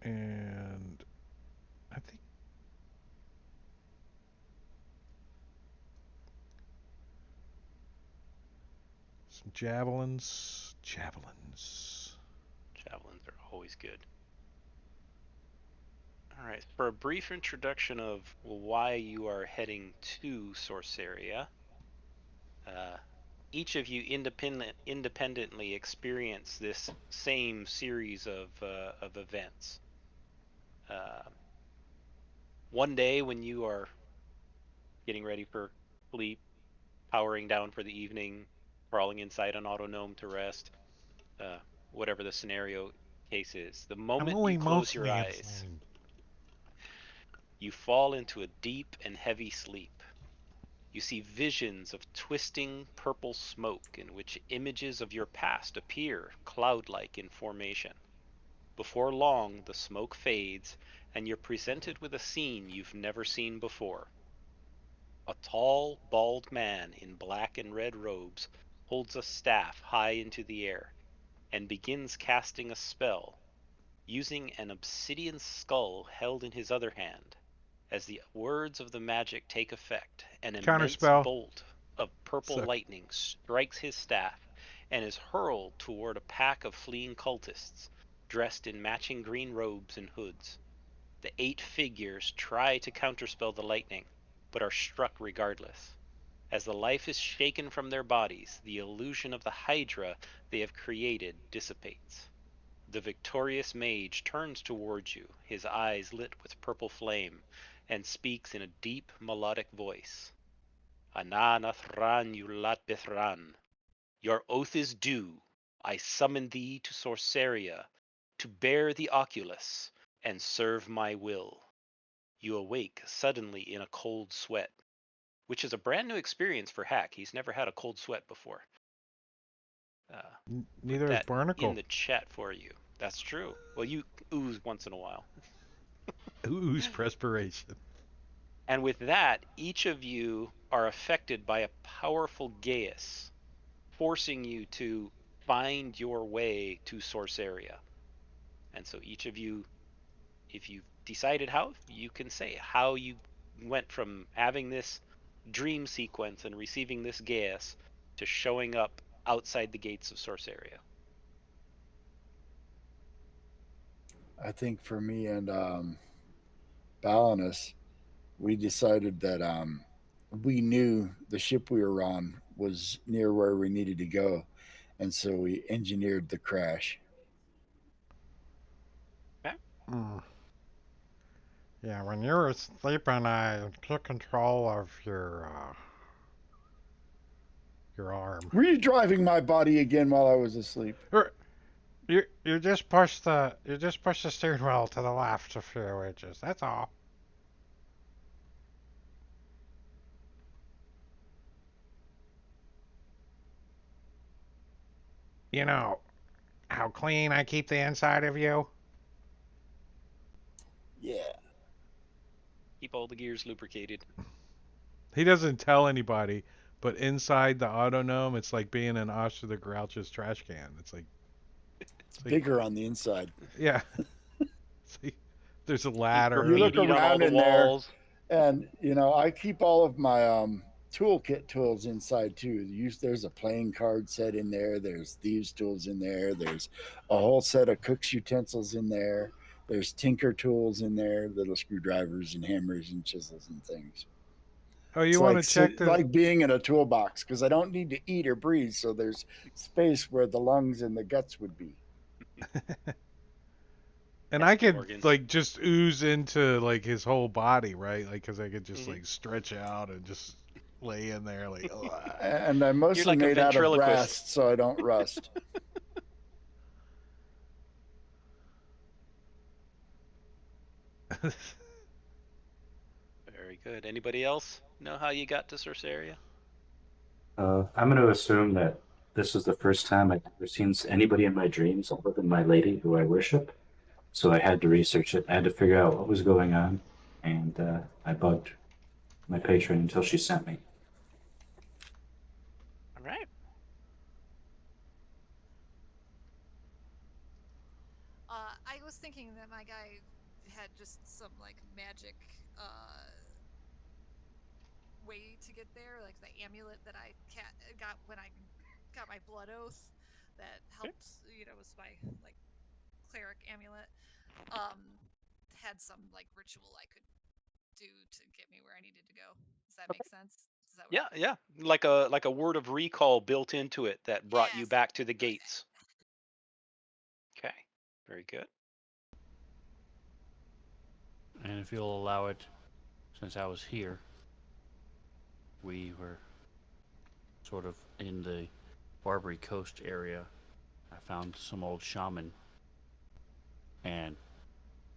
And I think some javelins. Javelins. Javelins are always good. All right, for a brief introduction of why you are heading to Sorceria, each of you independently experience this same series of events. Uh, one day when you are getting ready for sleep, powering down for the evening, crawling inside an autonome to rest, uh, whatever the scenario case is, the I'm moment only you close your mostly eyes, insane. you fall into a deep and heavy sleep. You see visions of twisting purple smoke in which images of your past appear cloud-like in formation. Before long, the smoke fades, and you're presented with a scene you've never seen before. A tall, bald man in black and red robes holds a staff high into the air and begins casting a spell using an obsidian skull held in his other hand. As the words of the magic take effect, an immense Counterspell. bolt of purple So, lightning strikes his staff and is hurled toward a pack of fleeing cultists, dressed in matching green robes and hoods. The 8 figures try to counterspell the lightning, but are struck regardless. As the life is shaken from their bodies, the illusion of the Hydra they have created dissipates. The victorious mage turns towards you, his eyes lit with purple flame, and speaks in a deep, melodic voice. Ananathran Yulat Bithran. Your oath is due. I summon thee to Sorceria, to bear the oculus, and serve my will. You awake suddenly in a cold sweat, which is a brand new experience for Hack. He's never had a cold sweat before. Put neither is that in Barnacle. the chat for you. That's true. Well, you ooze once in a while. Ooze perspiration. And with that, each of you are affected by a powerful geas, forcing you to find your way to Sorceria. And so each of you, if you've decided how, you can say how you went from having this dream sequence and receiving this geas to showing up outside the gates of Sorceria. I think for me and Balinus, we decided that we knew the ship we were on was near where we needed to go, and so we engineered the crash. Okay? Mm. Yeah, when you were sleeping, I took control of your arm. Were you driving my body again while I was asleep? You just push the steering wheel to the left a few inches. That's all. You know how clean I keep the inside of you? Yeah. Keep all the gears lubricated. He doesn't tell anybody, but inside the Autonome, it's like being in Oscar the Grouch's trash can. It's It's like bigger on the inside. yeah. It's like, there's a Keep You ladder. look graffitied on all around the in there, walls. and I keep all of my toolkit tools inside too. There's a playing card set in there. There's thieves tools in there. There's a whole set of cook's utensils in there. There's tinker tools in there, little screwdrivers and hammers and chisels and things. Oh, It's you want to like check the like being in a toolbox because I don't need to eat or breathe, so there's space where the lungs and the guts would be. and Yeah, I could organs. like just ooze into like his whole body, right? Like cuz I could just Mm-hmm. like stretch out and just lay in there like And I'm You're mostly like a made out of ventriloquist. brass, so I don't rust. Very good. Anybody else know how you got to Sorceria? I'm going to assume that this is the first time I've ever seen anybody in my dreams other than my lady who I worship. So I had to research it. I had to figure out what was going on, and I bugged my patron until she sent me. All right. I was thinking that my guy had just some like magic way to get there, like the amulet that I got when I got my blood oath that Okay. helped, was my like cleric amulet. Um, had some like ritual I could do to get me where I needed to go. Does that make Okay. sense? Does that what? Yeah, yeah. Like a word of recall built into it that brought Yeah, you back something to the like that. gates. Okay. Very good. And if you'll allow it, since I was here, we were sort of in the Barbary Coast area. I found some old shaman and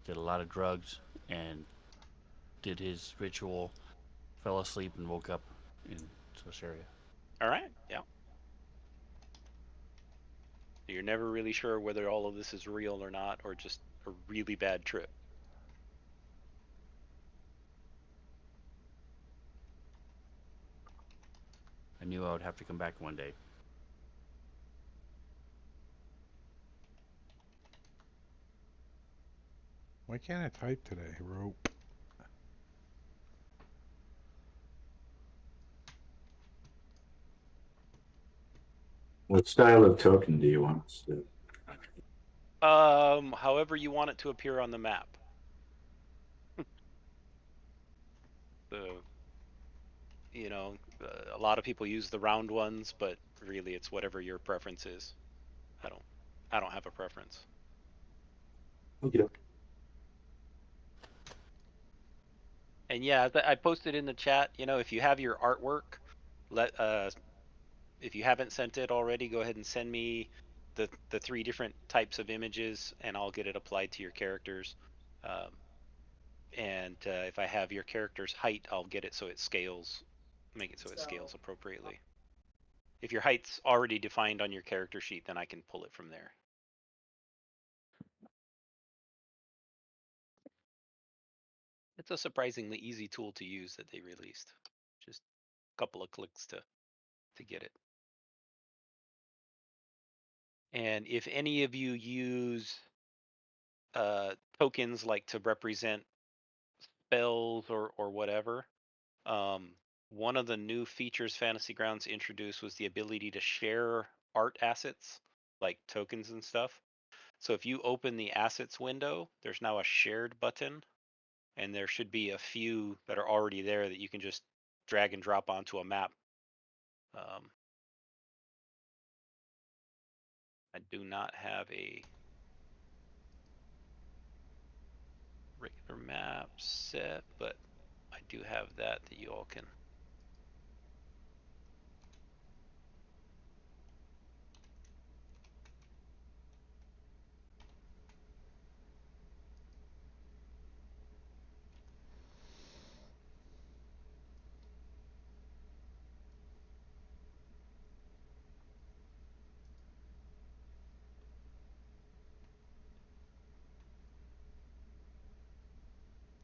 did a lot of drugs and did his ritual, fell asleep and woke up in Sorceria. All right. Yeah. You're never really sure whether all of this is real or not, or just a really bad trip. I knew I would have to come back one day. Why can't I type today? Rope. What style of token do you want us to? However you want it to appear on the map. So, a lot of people use the round ones, but really it's whatever your preference is. I don't have a preference. Okay. And yeah, I posted in the chat, if you have your artwork, if you haven't sent it already, go ahead and send me the 3 different types of images, and I'll get it applied to your characters. And if I have your character's height, I'll get it so it scales, make it so it scales appropriately. If your height's already defined on your character sheet, then I can pull it from there. It's a surprisingly easy tool to use that they released. Just a couple of clicks to get it. And if any of you use tokens like to represent spells or whatever, one of the new features Fantasy Grounds introduced was the ability to share art assets like tokens and stuff. So if you open the assets window, there's now a shared button, and there should be a few that are already there that you can just drag and drop onto a map. I do not have a regular map set, but I do have that you all can.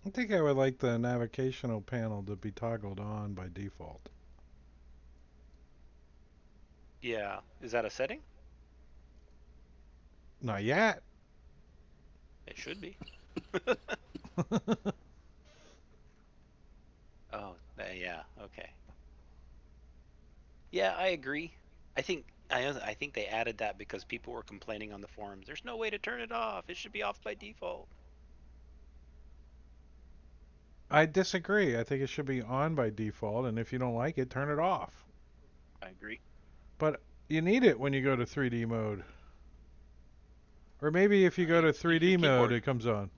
I think I would like the navigational panel to be toggled on by default. Yeah, is that a setting? Not yet. It should be. Oh, yeah, okay. Yeah, I agree. I think they added that because people were complaining on the forums. There's no way to turn it off. It should be off by default. I disagree. I think it should be on by default, and if you don't like it, turn it off. I agree. But you need it when you go to 3D mode. Or maybe if you go to Use your 3D mode, keyboard. it comes on.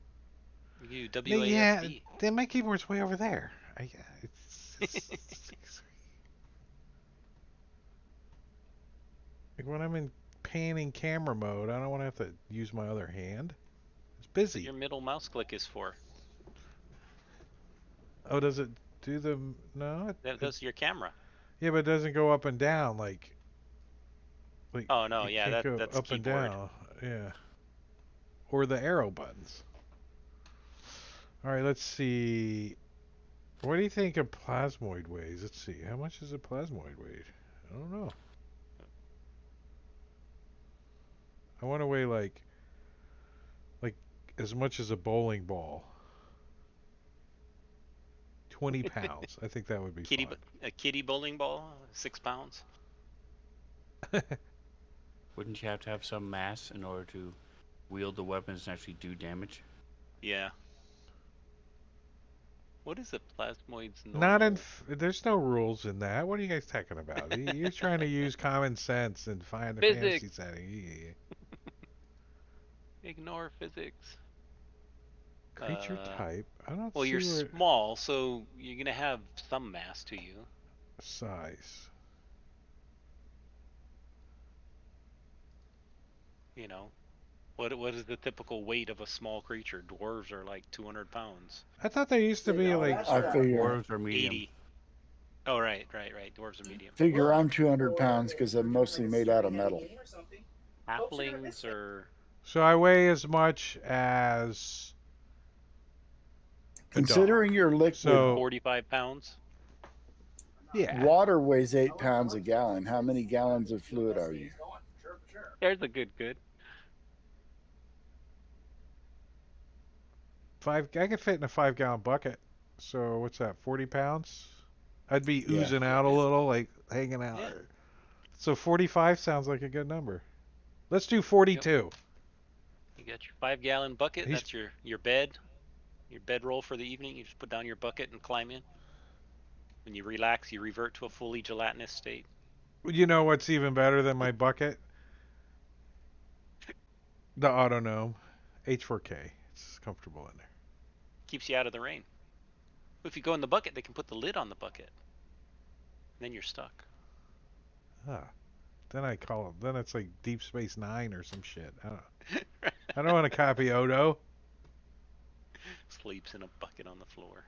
You Yeah, WASD. then my keyboard's way over there. Like when I'm in panning camera mode, I don't want to have to use my other hand. It's That's what busy. your middle mouse click is for. Oh, does it do the... No? That does your camera. Yeah, but it doesn't go up and down like Oh no, it yeah, can't go that's up and keyboard. down. Yeah. Or the arrow buttons. All right, let's see. What do you think of plasmoid weighs? Let's see. How much is a plasmoid weight? I don't know. I want to weigh like as much as a bowling ball. 20 pounds. I think that would be fun. A kitty bowling ball, 6 pounds. Wouldn't you have to have some mass in order to wield the weapons and actually do damage? Yeah. What is a plasmoid's Not in. normal? There's no rules in that. What are you guys talking about? You're trying to use common sense and find the fantasy Physics. setting. Ignore physics. Creature type. I don't Well, you're see where small, so you're gonna have some mass to you. size. You know, what is the typical weight of a small creature? Dwarves are like 200 pounds. I thought there used to be like. I figure Dwarves are medium. 80. Oh, right. Dwarves are medium. I'm 200 pounds because I'm mostly made out of metal. Halflings are So I weigh as much as. Considering your liquid, So 45 pounds. yeah. water weighs 8 pounds a gallon. How many gallons of fluid are you? There's a good. I could fit in a 5-gallon bucket. So what's that? 40 pounds. I'd be Yeah. oozing out a little, like hanging out. Yeah. So 45 sounds like a good number. Let's do Yep. 42. You got your 5-gallon bucket. He's- That's your bed. Your bedroll for the evening. You just put down your bucket and climb in. When you relax, you revert to a fully gelatinous state. You know what's even better than my bucket? The Autonome H4K. It's comfortable in there. Keeps you out of the rain. If you go in the bucket, they can put the lid on the bucket. Then you're stuck. Ah. Then I call it. Then it's like Deep Space Nine or some shit. I don't want to copy Odo. Sleeps in a bucket on the floor.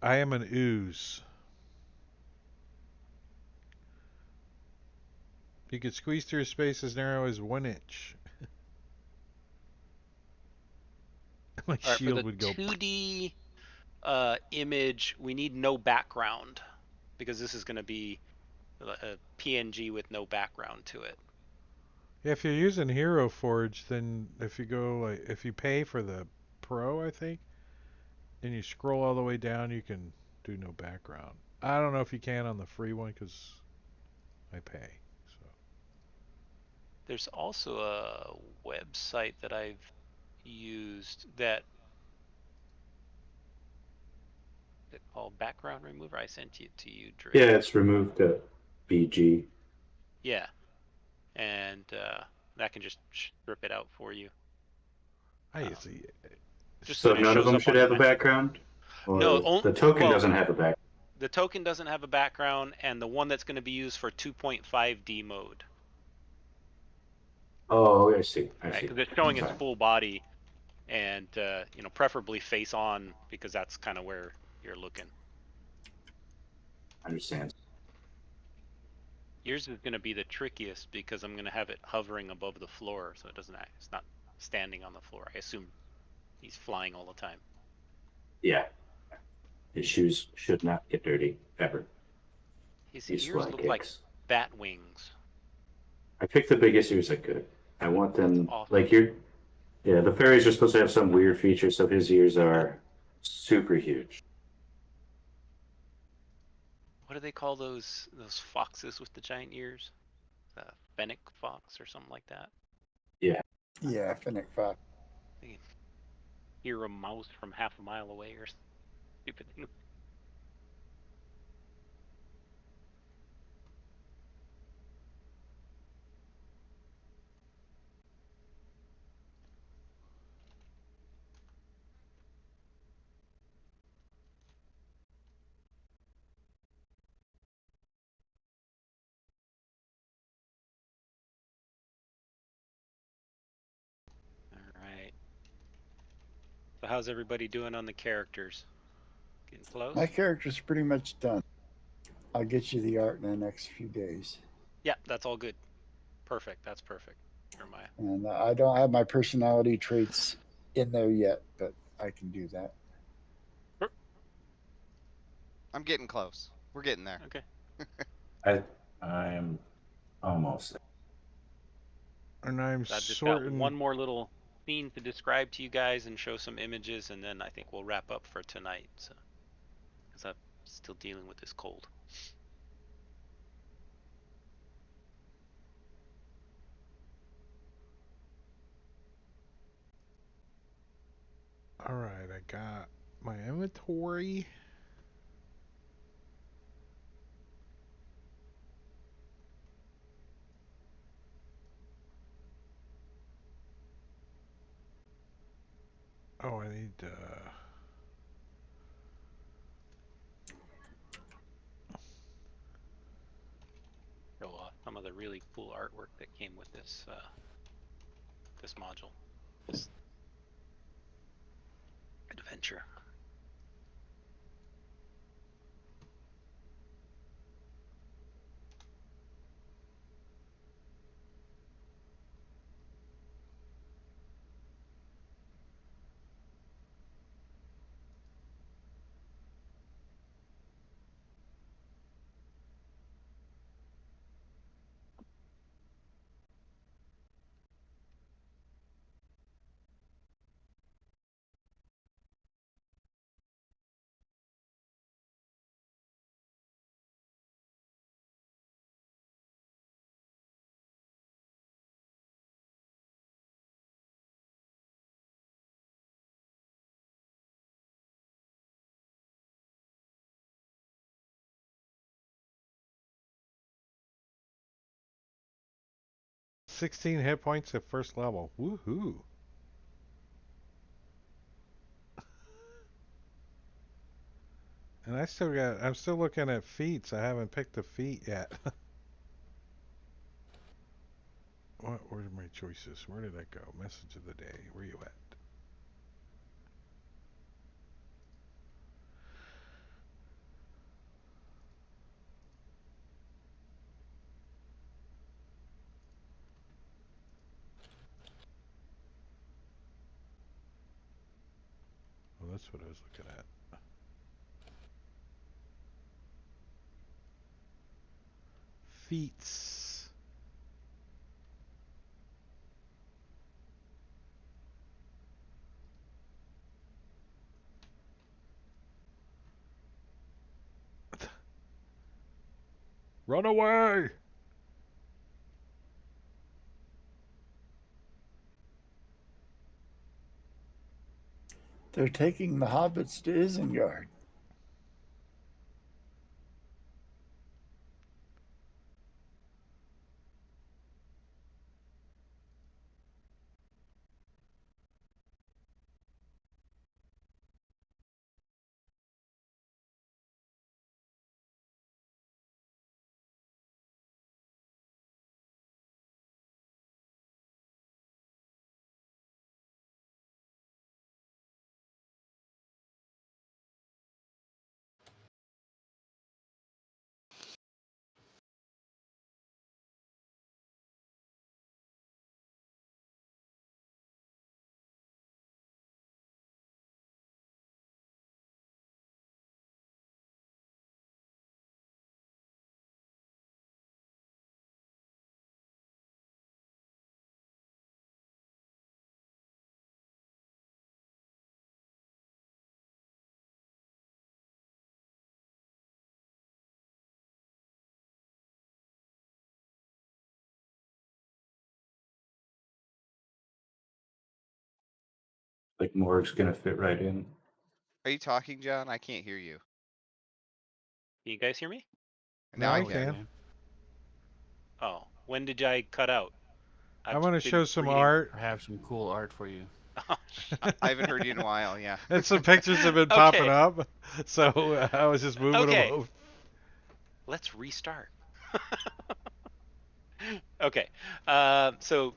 I am an ooze. You could squeeze through a space as narrow as 1 inch. My All right, for shield the would go. 2D image, we need no background because this is going to be a PNG with no background to it. If you're using Hero Forge, then if you pay for the Pro, I think, and you scroll all the way down, you can do no background. I don't know if you can on the free one because I pay. So There's also a website that I've used that it's called Background Remover. I sent it to you, Drake. Yeah, it's removed BG. Yeah, and that can just strip it out for you. I see. Just so So that it none of shows them up on should your have a map. background? No, Or the token well, doesn't have a background? the token doesn't have a background, and the one that's going to be used for 2.5D mode. Oh, I see. I Right, see. because it's showing its Okay. full body, and preferably face on because that's kind of where you're looking. I understand. Yours is going to be the trickiest because I'm going to have it hovering above the floor, so it's not standing on the floor. I assume he's flying all the time. Yeah. His shoes should not get dirty, ever. His These ears fly look like kicks. bat wings. I picked the biggest ears I could. I want them, Awesome. like yeah, the fairies are supposed to have some weird feature, so his ears are super huge. What do they call those foxes with the giant ears? Fennec fox or something like that. Yeah. Yeah, Fennec Fox. You can hear a mouse from half a mile away or stupid thing. All right. So how's everybody doing on the characters? Getting close? My character's pretty much done. I'll get you the art in the next few days. Yeah, that's all good. Perfect. That's perfect. Jeremiah. And I don't have my personality traits in there yet, but I can do that. I'm getting close. We're getting there. Okay. I'm almost there. And I'm So I've just got sorting. one more little scene to describe to you guys and show some images, and then I think we'll wrap up for tonight. So, because I'm still dealing with this cold. All right, I got my inventory. Oh, I need Show some of the really cool artwork that came with this module, this adventure. 16 hit points at first level. Woohoo! And I'm still looking at feats. I haven't picked the feat yet. What were my choices? Where did that go? Message of the day. Where you at? Well, that's what I was looking at. Feats. Run away! They're taking the hobbits to Isengard. Like Morg's gonna fit right in. Are you talking, John? I can't hear you. Can you guys hear me? Now Now I I Yeah, can. can. man. Oh, when did I cut out? I'm I've gonna been show some reading. art. I have some cool art for you. I haven't heard you in a while. Yeah. And some pictures have been popping Okay, up. So I was just moving them okay. over. Let's restart. Okay, so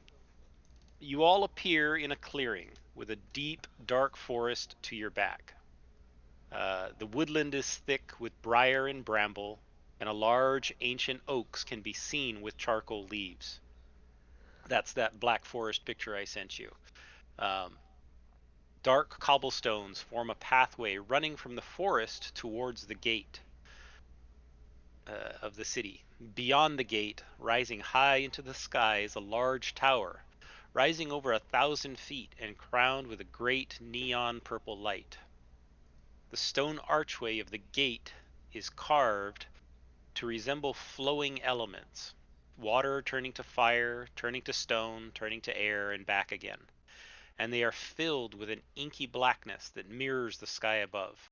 you all appear in a clearing with a deep, dark forest to your back. The woodland is thick with briar and bramble, and a large ancient oaks can be seen with charcoal leaves. That's that black forest picture I sent you. Um, Dark cobblestones form a pathway running from the forest towards the gate of the city. Beyond the gate, rising high into the sky, is a large tower, rising over 1,000 feet and crowned with a great neon purple light. The stone archway of the gate is carved to resemble flowing elements, water turning to fire, turning to stone, turning to air, and back again. And they are filled with an inky blackness that mirrors the sky above.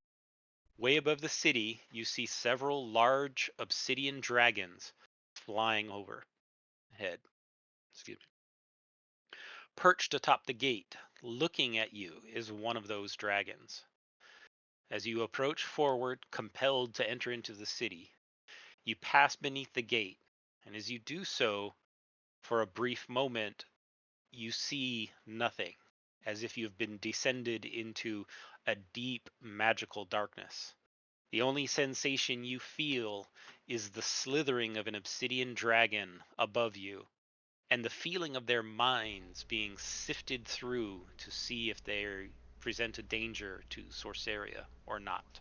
Way above the city, you see several large obsidian dragons flying overhead. Excuse me. Perched atop the gate, looking at you, is one of those dragons. As you approach forward, compelled to enter into the city, you pass beneath the gate, and as you do so, for a brief moment, you see nothing, as if you've been descended into a deep magical darkness. The only sensation you feel is the slithering of an obsidian dragon above you, and the feeling of their minds being sifted through to see if they present a danger to Sorceria or not.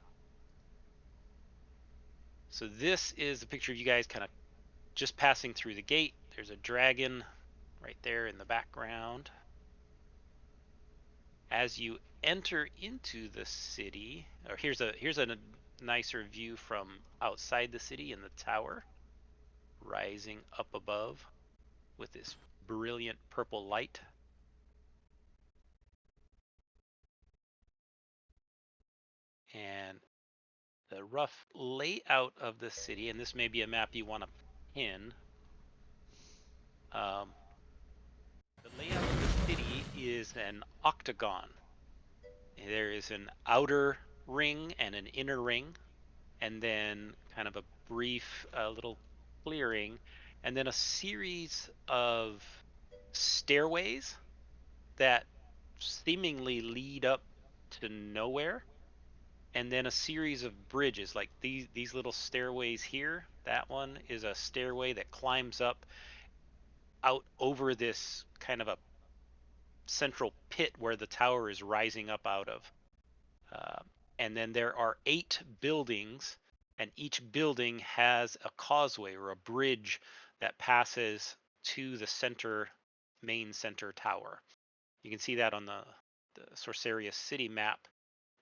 So this is the picture of you guys kind of just passing through the gate. There's a dragon right there in the background. As you enter into the city, or here's a nicer view from outside the city in the tower, rising up above with this brilliant purple light. And the rough layout of the city, and this may be a map you want to pin. Um, The layout of the city is an octagon. There is an outer ring and an inner ring, and then kind of a brief little clearing, and then a series of stairways that seemingly lead up to nowhere, and then a series of bridges like these little stairways here. That one is a stairway that climbs up out over this kind of a central pit where the tower is rising up out of. Uh, and then there are 8 buildings, and each building has a causeway or a bridge that passes to the main center tower. You can see that on the Sorceria city map.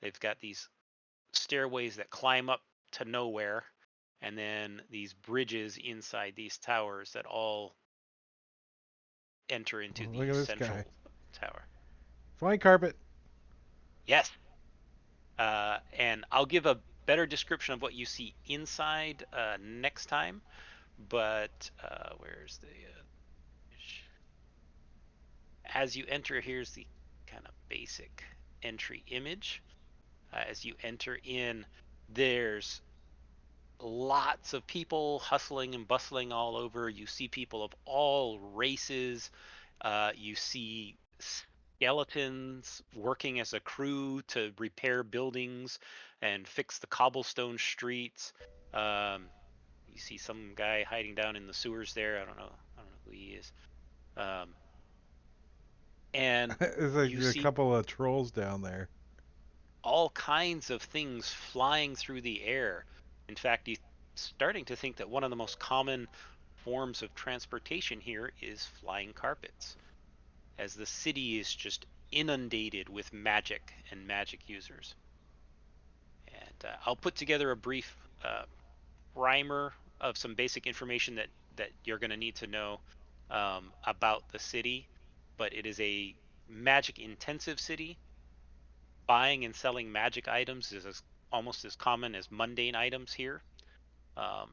They've got these stairways that climb up to nowhere, and then these bridges inside these towers that all enter into Look the at this guy. central tower. Flying carpet. Yes. And I'll give a better description of what you see inside next time. But where's the. As you enter, here's the kind of basic entry image. As you enter in, there's lots of people hustling and bustling all over. You see people of all races. You see skeletons working as a crew to repair buildings and fix the cobblestone streets. Um, you see some guy hiding down in the sewers there. I don't know. I don't know who he is. Um, and There's like you a see couple of trolls down there. all kinds of things flying through the air. In fact, you're starting to think that one of the most common forms of transportation here is flying carpets, as the city is just inundated with magic and magic users. And I'll put together a brief primer of some basic information that you're going to need to know about the city. But it is a magic intensive city. Buying and selling magic items is almost as common as mundane items here.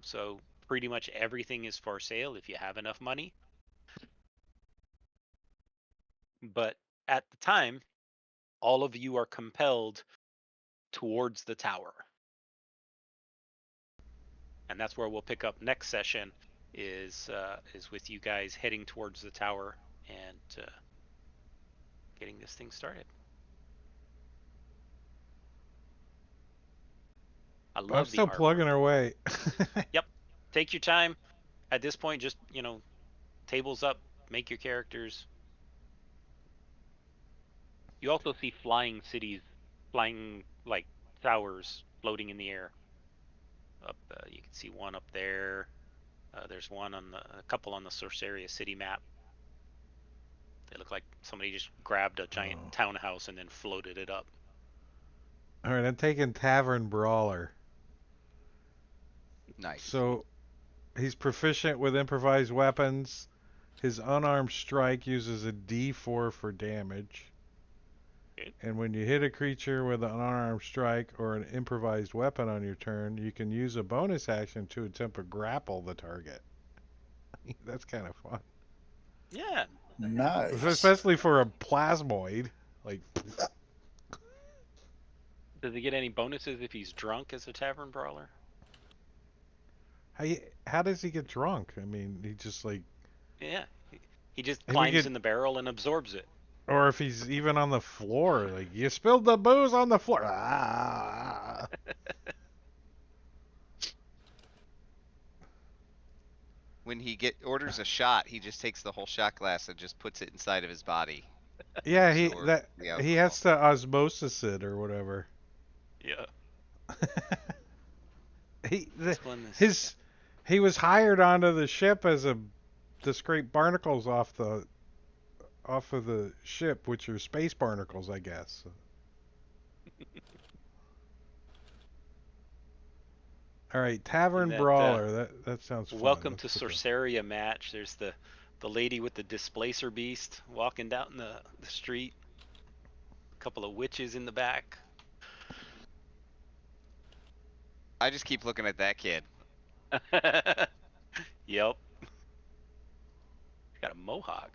So pretty much everything is for sale if you have enough money. But at the time, all of you are compelled towards the tower. And that's where we'll pick up next session is with you guys heading towards the tower and getting this thing started. I I'm love the still artwork. plugging away. Yep. Take your time. At this point, just, tables up, make your characters. You also see flying cities, flying like towers floating in the air. Up, you can see one up there. There's a couple on the Sorceria city map. They look like somebody just grabbed a giant Oh. townhouse and then floated it up. All right, I'm taking Tavern Brawler. Nice. So he's proficient with improvised weapons. His unarmed strike uses a D4 for damage. Okay. And when you hit a creature with an unarmed strike or an improvised weapon on your turn, you can use a bonus action to attempt to grapple the target. That's kind of fun. Yeah. Nice. Especially for a plasmoid. Like, Does he get any bonuses if he's drunk as a tavern brawler? how does he get drunk? I mean, he just like, Yeah. He just and we climbs get, in the barrel and absorbs it. or if he's even on the floor, like, you spilled the booze on the floor. Ah. When he orders a shot, he just takes the whole shot glass and just puts it inside of his body to Yeah, absorb the he alcohol. has to osmosis it or whatever. Yeah. he the, This one is. his he was hired onto the ship as a to scrape barnacles off of the ship, which are space barnacles, I guess. All right, In Tavern that Brawler. That sounds fun. Welcome Let's to put that. Sorceria match. There's the lady with the displacer beast walking down the street. A couple of witches in the back. I just keep looking at that kid. Yep. Got a mohawk.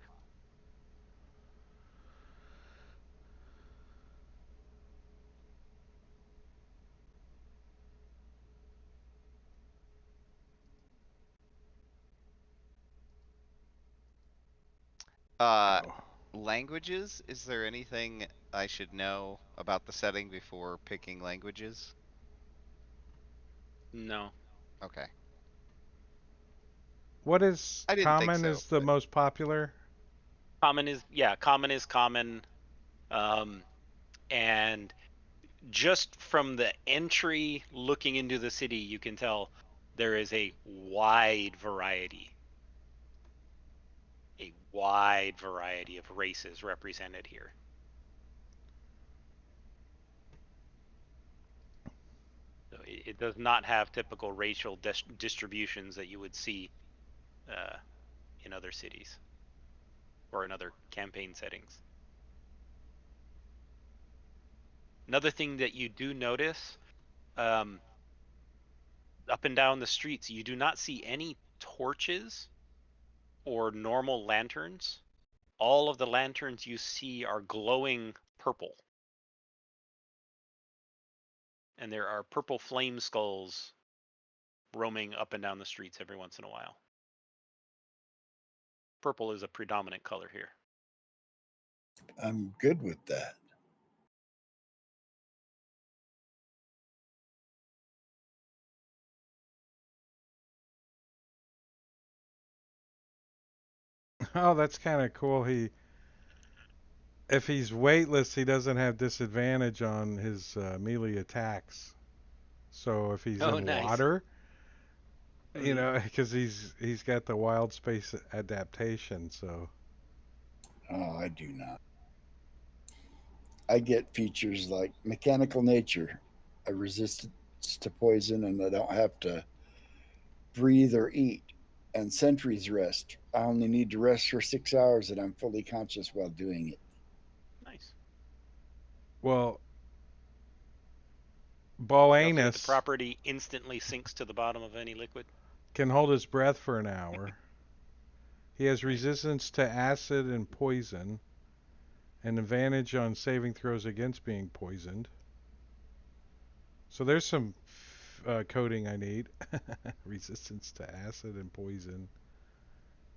Uh, Oh. languages? Is there anything I should know about the setting before picking languages? No. Okay. What is I didn't think common so, is the but most popular? Common is common. Um, and just from the entry looking into the city, you can tell there is a wide variety of races represented here. So it does not have typical racial distributions that you would see uh, in other cities or in other campaign settings. Another thing that you do notice, um, up and down the streets, you do not see any torches or normal lanterns. All of the lanterns you see are glowing purple. And there are purple flame skulls roaming up and down the streets every once in a while. Purple is a predominant color here. I'm good with that. Oh, that's kind of cool. If he's weightless, he doesn't have disadvantage on his melee attacks. So if he's Oh, in nice. water, Mm-hmm. because he's got the wild space adaptation. So Oh, I do not. I get features like mechanical nature, a resistance to poison, and I don't have to breathe or eat. And sentries rest. I only need to rest for 6 hours, and I'm fully conscious while doing it. Nice. well, You also get the Boanus property instantly sinks to the bottom of any liquid. can hold his breath for an hour. He has Nice. resistance to acid and poison, and advantage on saving throws against being poisoned. So there's some coding I need. Resistance to acid and poison,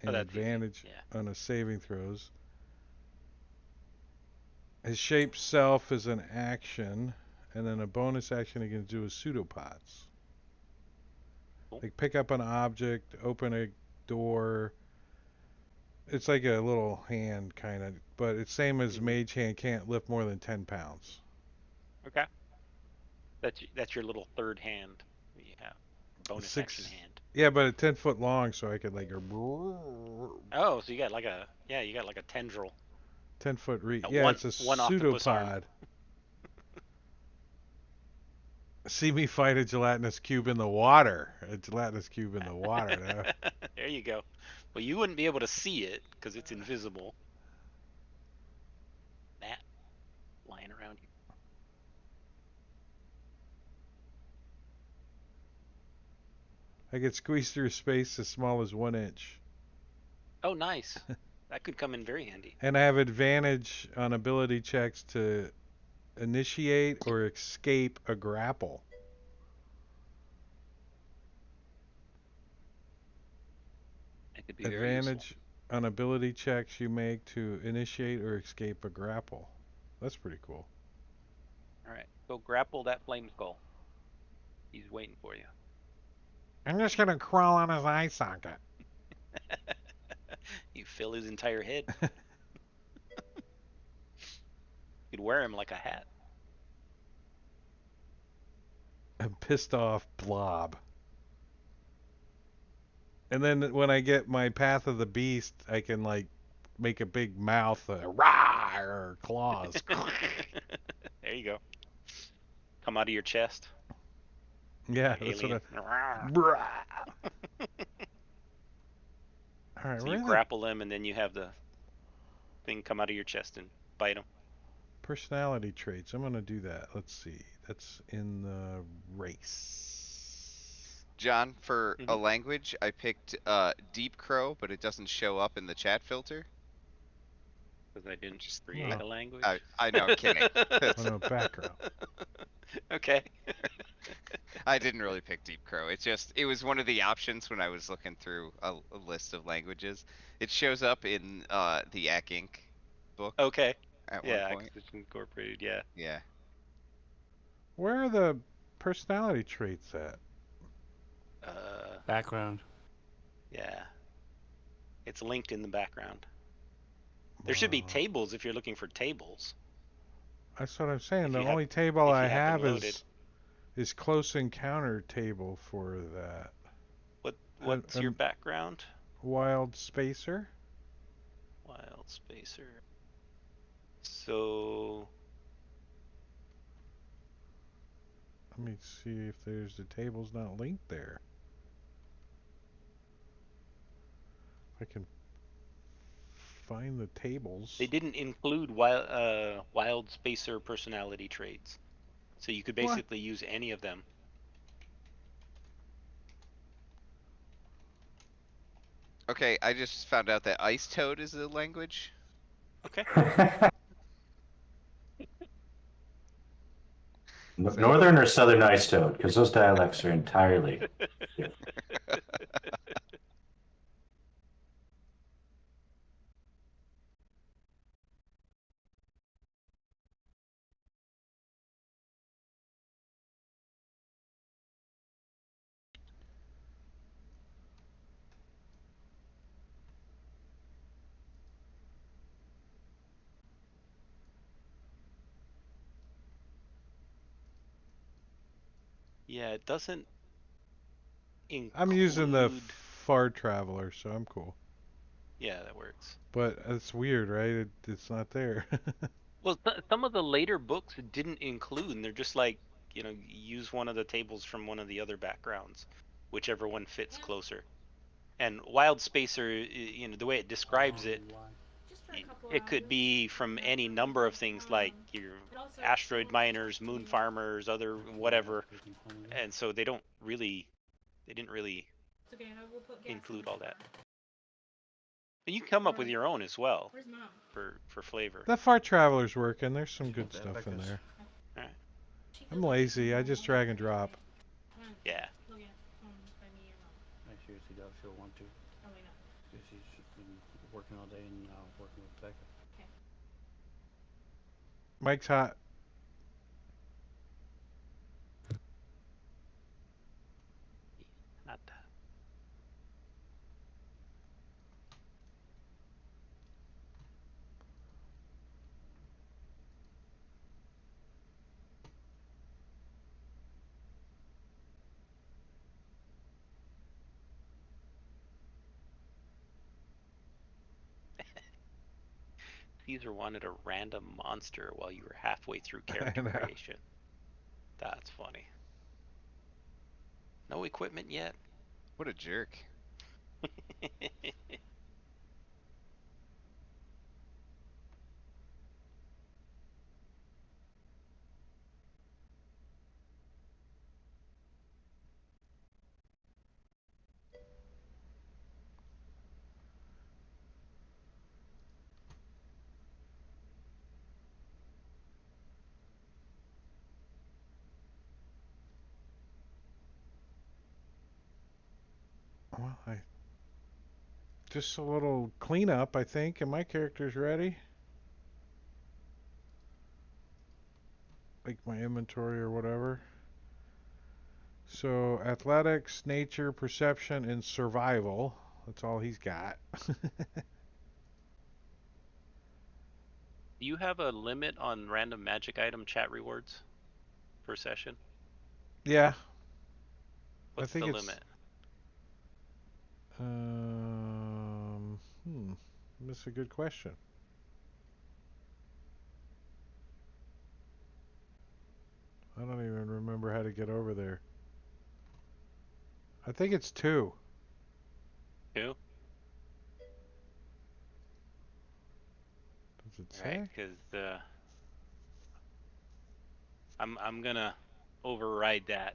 Oh, and that's easy. advantage Yeah. on a saving throws. His shape self is an action, and then a bonus action he can do is pseudopods. Cool. Like pick up an object, open a door. It's like a little hand kind of, but it's same as Mm-hmm. mage hand can't lift more than 10 pounds. Okay. That's your little third hand that you have. Bonus action Six, hand. yeah, but it's 10 foot long, so I could like Oh, so you got like a tendril. 10-foot reach. Yeah, One it's a one octopus arm. pseudopod. See me fight a gelatinous cube in the water. A gelatinous cube in the water. There you go. Well, you wouldn't be able to see it because it's invisible. That lying around here. I could squeeze through space as small as 1 inch. Oh, nice. That could come in very handy. And I have advantage on ability checks to initiate or escape a grapple. That could be very useful. Advantage on ability checks you make to initiate or escape a grapple. That's pretty cool. All right, go grapple that flame skull. He's waiting for you. I'm just gonna crawl on his eye socket. You fill his entire head. You'd wear him like a hat. A pissed off blob. And then when I get my Path of the Beast, I can like make a big mouth, rah, or claws. There you go. Come out of your chest. Yeah, Like that's what alien. All right, So where you are the grapple him, and then you have the thing come out of your chest and bite him. personality traits? I'm gonna do that. Let's see. That's in the race. John, for a Mm-hmm. language, I picked Deep Crow, but it doesn't show up in the chat filter. Because I didn't Just create Oh. a language. I know, I'm kidding. Oh no, back row. Okay. I didn't really pick Deep Crow. It was one of the options when I was looking through a list of languages. It shows up in the Ac Inc. book Okay. at one Yeah, point. Acquisition Incorporated. Yeah. Yeah. Where are the personality traits at? Background. Yeah. It's linked in the background. There should be tables if you're looking for tables. That's what I'm saying. If The you have, only table if I you have them have loaded. is close encounter table for that. What's your background? Wild spacer. Wild spacer. So Let me see if there's the table's not linked there. I can find the tables. they didn't include wild spacer personality traits. So you could What? basically use any of them. Okay, I just found out that Ice Toad is a language. Okay. Northern or Southern Ice Toad, because those dialects are entirely different. Yeah, it doesn't include. I'm using the Far Traveler, so I'm cool. Yeah, that works. But it's weird, right? It's not there. Well, some of the later books didn't include, and they're just like, use one of the tables from one of the other backgrounds, whichever one fits closer. And Wild Spacer, the way it describes it, it could be from any number of things like your asteroid miners, moon farmers, other whatever. And so they didn't really include all that. But you can come up with your own as well for flavor. The Far Traveler's working. There's some good stuff in there. All right. I'm lazy. I just drag and drop. Yeah. I seriously doubt she'll want to. Because she's been working all day and working with Becca. Mike's hot. Not. Caesar wanted a random monster while you were halfway through character creation. That's funny. No equipment yet? What a jerk. Well, just a little cleanup, I think, and my character's ready. Like my inventory or whatever. So athletics, nature, perception, and survival. That's all he's got. Do you have a limit on random magic item chat rewards per session? Yeah. What's I think the it's limit? Hmm. That's a good question. I don't even remember how to get over there. I think it's 2. 2? Does it All right, say? because I'm gonna override that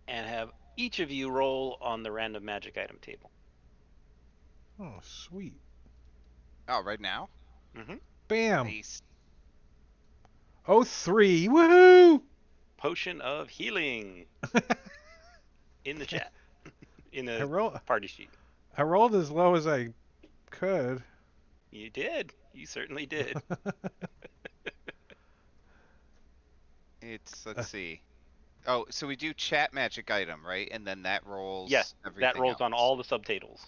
and have each of you roll on the random magic item table. Oh, sweet. Oh, right now? Mm-hmm. Bam. Nice. Oh, 3. Woohoo! Potion of healing. in the chat, in I the roll. party sheet. I rolled as low as I could. You did. You certainly did. It's let's see. Oh, so we do chat magic item, right? And then that Yeah, rolls that everything rolls else. on all the subtotals.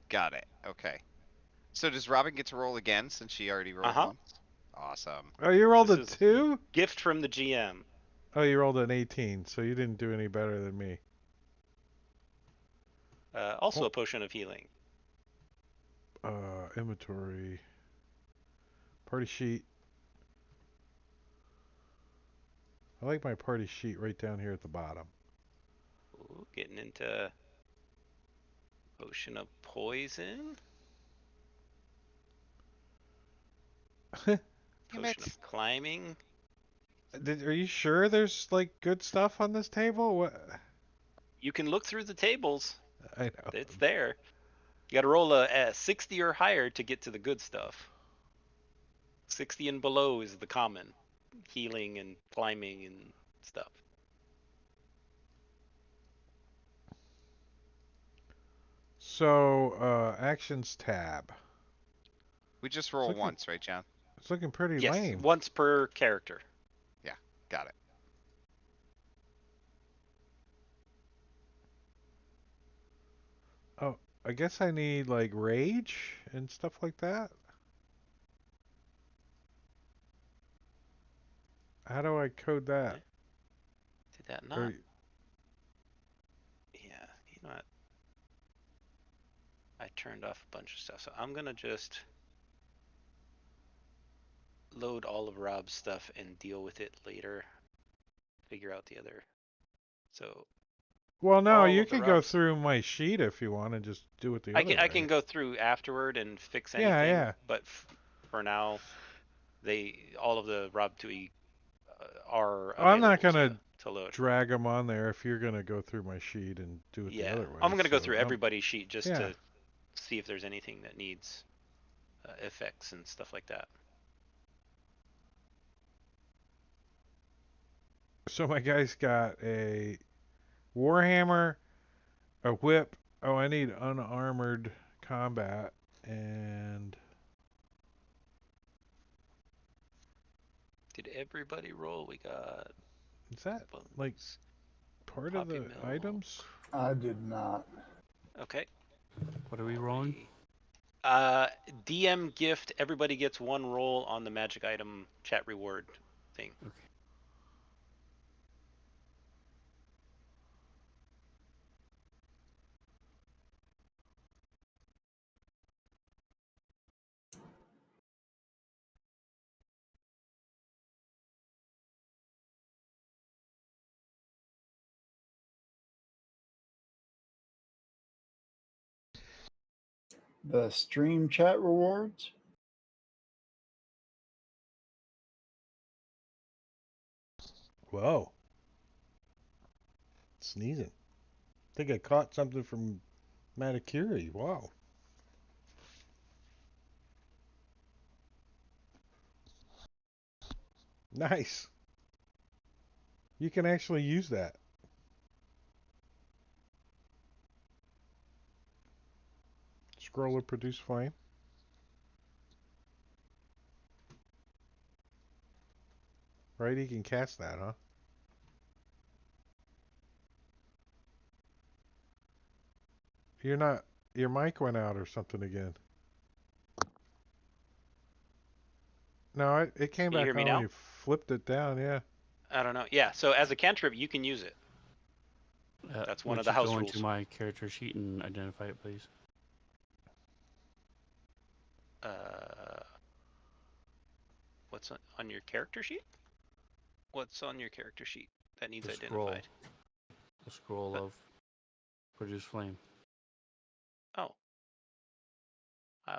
Got it. Okay. So does Robin get to roll again since she already rolled Uh-huh. once? Awesome. Oh, you rolled This a is 2? gift from the GM. Oh, you rolled an 18, so you didn't do any better than me. Also Oh. a potion of healing. Inventory. Party sheet. I like my party sheet right down here at the bottom. Ooh, getting into potion of poison. Damn Potion it. of climbing. Are you sure there's like good stuff on this table? What? You can look through the tables. I know. It's there. You got to roll a 60 or higher to get to the good stuff. 60 and below is the common. Healing and climbing and stuff. So, actions tab. We just roll once, right, John? It's looking pretty Yes, lame. once per character. Yeah, got it. Oh, I guess I need like rage and stuff like that. How do I code that? Did that not? Or, Yeah, you know what? I turned off a bunch of stuff, so I'm gonna just load all of Rob's stuff and deal with it later. Figure out the other. So well, no, all you of the can go Rob's. through my sheet if you want and just do it the I other can way. I can go through afterward and fix Yeah, anything, yeah. but for now, all of the Rob Tui are Well, I'm not available gonna to load. drag them on there if you're gonna go through my sheet and do it the Yeah, other way. I'm gonna go So, through everybody's sheet just yeah. to see if there's anything that needs effects and stuff like that. So my guy's got a warhammer, a whip. Oh, I need unarmored combat and Did everybody roll? We got is that like bones, part of poppy the mill. items? I did not. Okay. What are we rolling? Uh, DM gift. Everybody gets one roll on the magic item chat reward thing. Okay. The stream chat rewards. Whoa. Sneezing. I think I caught something from Matakiri. Wow. Nice. You can actually use that. Scroll of produce flame. Right, he can cast that, huh? You're not. Your mic went out or something again. No, it came Can you hear back me on when now? you flipped it down. Yeah. I don't know. Yeah. So as a cantrip, you can use it. That's one Would of the you house go rules. into my character sheet and identify it, please? Uh, what's on your character sheet? What's on your character sheet that needs The scroll. identified? The scroll But- of produce flame. Oh, I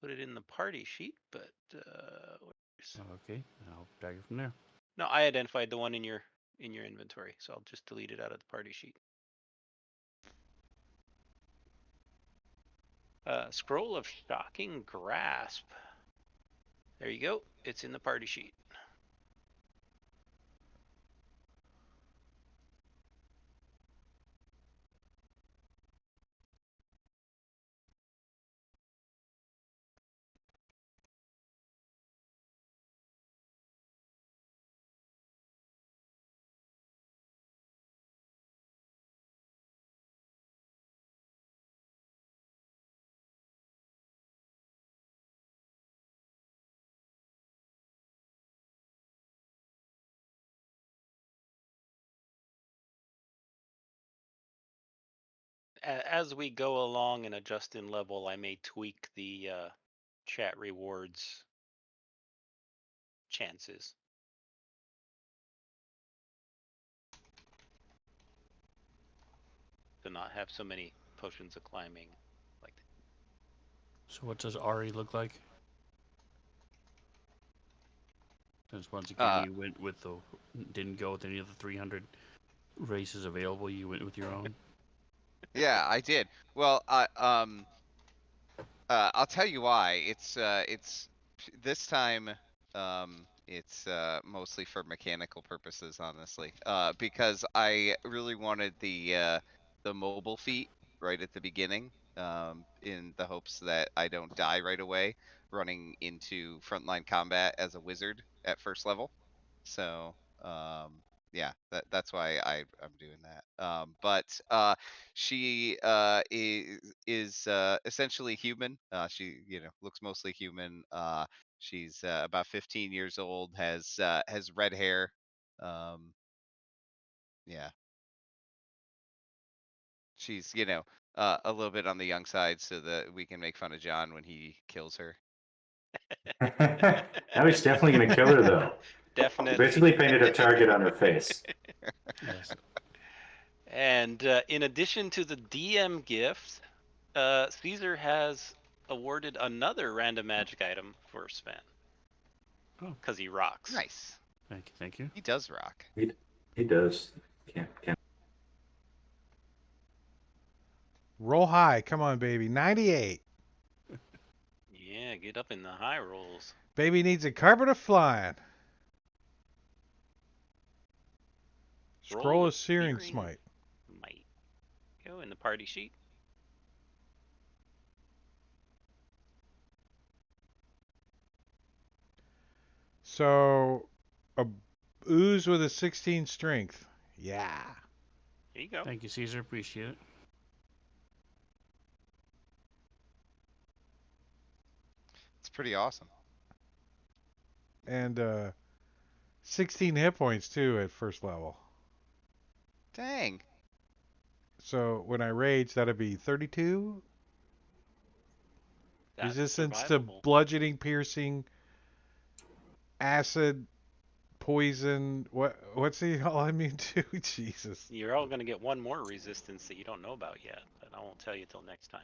put it in the party sheet, but Okay, I'll drag it from there. no, I identified the one in your inventory, so I'll just delete it out of the party sheet. Scroll of shocking grasp. There you go. It's in the party sheet. As we go along and adjust in level, I may tweak the chat rewards chances. To not have so many potions of climbing. Like So what does Ari look like? Since once again Uh, you went with the didn't go with any of the 300 races available, you went with your own. yeah, I did. Well, I'll tell you why. It's this time. It's mostly for mechanical purposes, honestly. Because I really wanted the mobile feat right at the beginning. In the hopes that I don't die right away running into frontline combat as a wizard at first level. So, yeah, that's why I'm doing that. But she is essentially human. She looks mostly human. She's about 15 years old. Has red hair. Um, yeah, she's a little bit on the young side, so that we can make fun of John when he kills her. Now he's definitely going to kill her, though. He definitely. basically painted a target on her face. Yes. And in addition to the DM gift, Caesar has awarded another random magic item for Sven. Oh. Because he rocks. Nice. Thank you. Thank you. He does rock. He does. Can't. Roll high. Come on, baby. 98. Yeah, get up in the high rolls. Baby needs a carpet of flying. Scroll Roll of Searing Searing Smite. Might go in the party sheet. So, a ooze with a 16 strength. Yeah. There you go. Thank you, Caesar. Appreciate it. It's pretty awesome. And 16 hit points, too, at first level. Dang. So, when I rage, that'd be 32. That's Resistance to survivable. bludgeoning, piercing, acid, poison. What's he all immune to? Jesus. You're all going to get one more resistance that you don't know about yet, but I won't tell you till next time.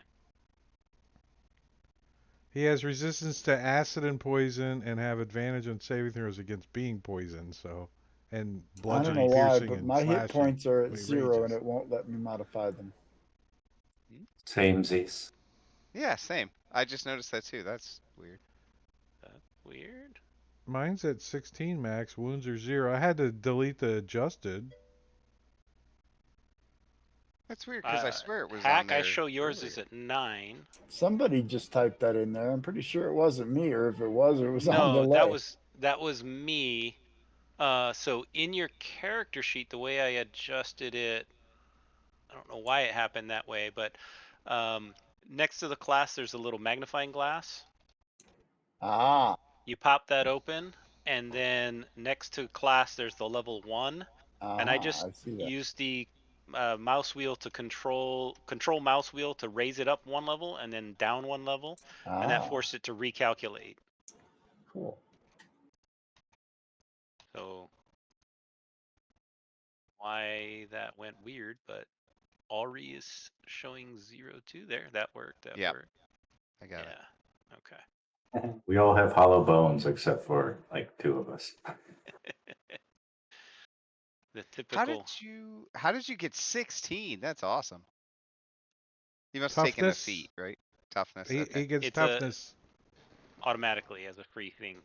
He has resistance to acid and poison and have advantage on saving throws against being poisoned, so and I don't bludgeoning, know why, piercing, but and my hit slashing points are at when he 0 and rages. it won't let me modify them. Samesies. Yeah, same. I just noticed that too. That's weird. That's weird. Mine's at 16 max, wounds are 0. I had to delete the adjusted. That's weird because I swear it was on Hack, I there show yours earlier. is at 9. Somebody just typed that in there. I'm pretty sure it wasn't me, or if it was on No, that delay. was me. So in your character sheet, the way I adjusted it, I don't know why it happened that way, but next to the class, there's a little magnifying glass. Ah, You pop that open, and then next to class, there's the level 1. And I just I see that. used the mouse wheel to control mouse wheel to raise it up one level and then down one level, and that forced it to recalculate. Cool. So why that went weird, but Ari is showing 0-2 there. That worked. That Yep. worked. I got it. Yeah. Okay. We all have hollow bones except for like 2 of us. The typical. How did you get 16? That's awesome. You must have taken a Toughness. feat, right? Toughness. He Okay. gets It's toughness. automatically as a free thing.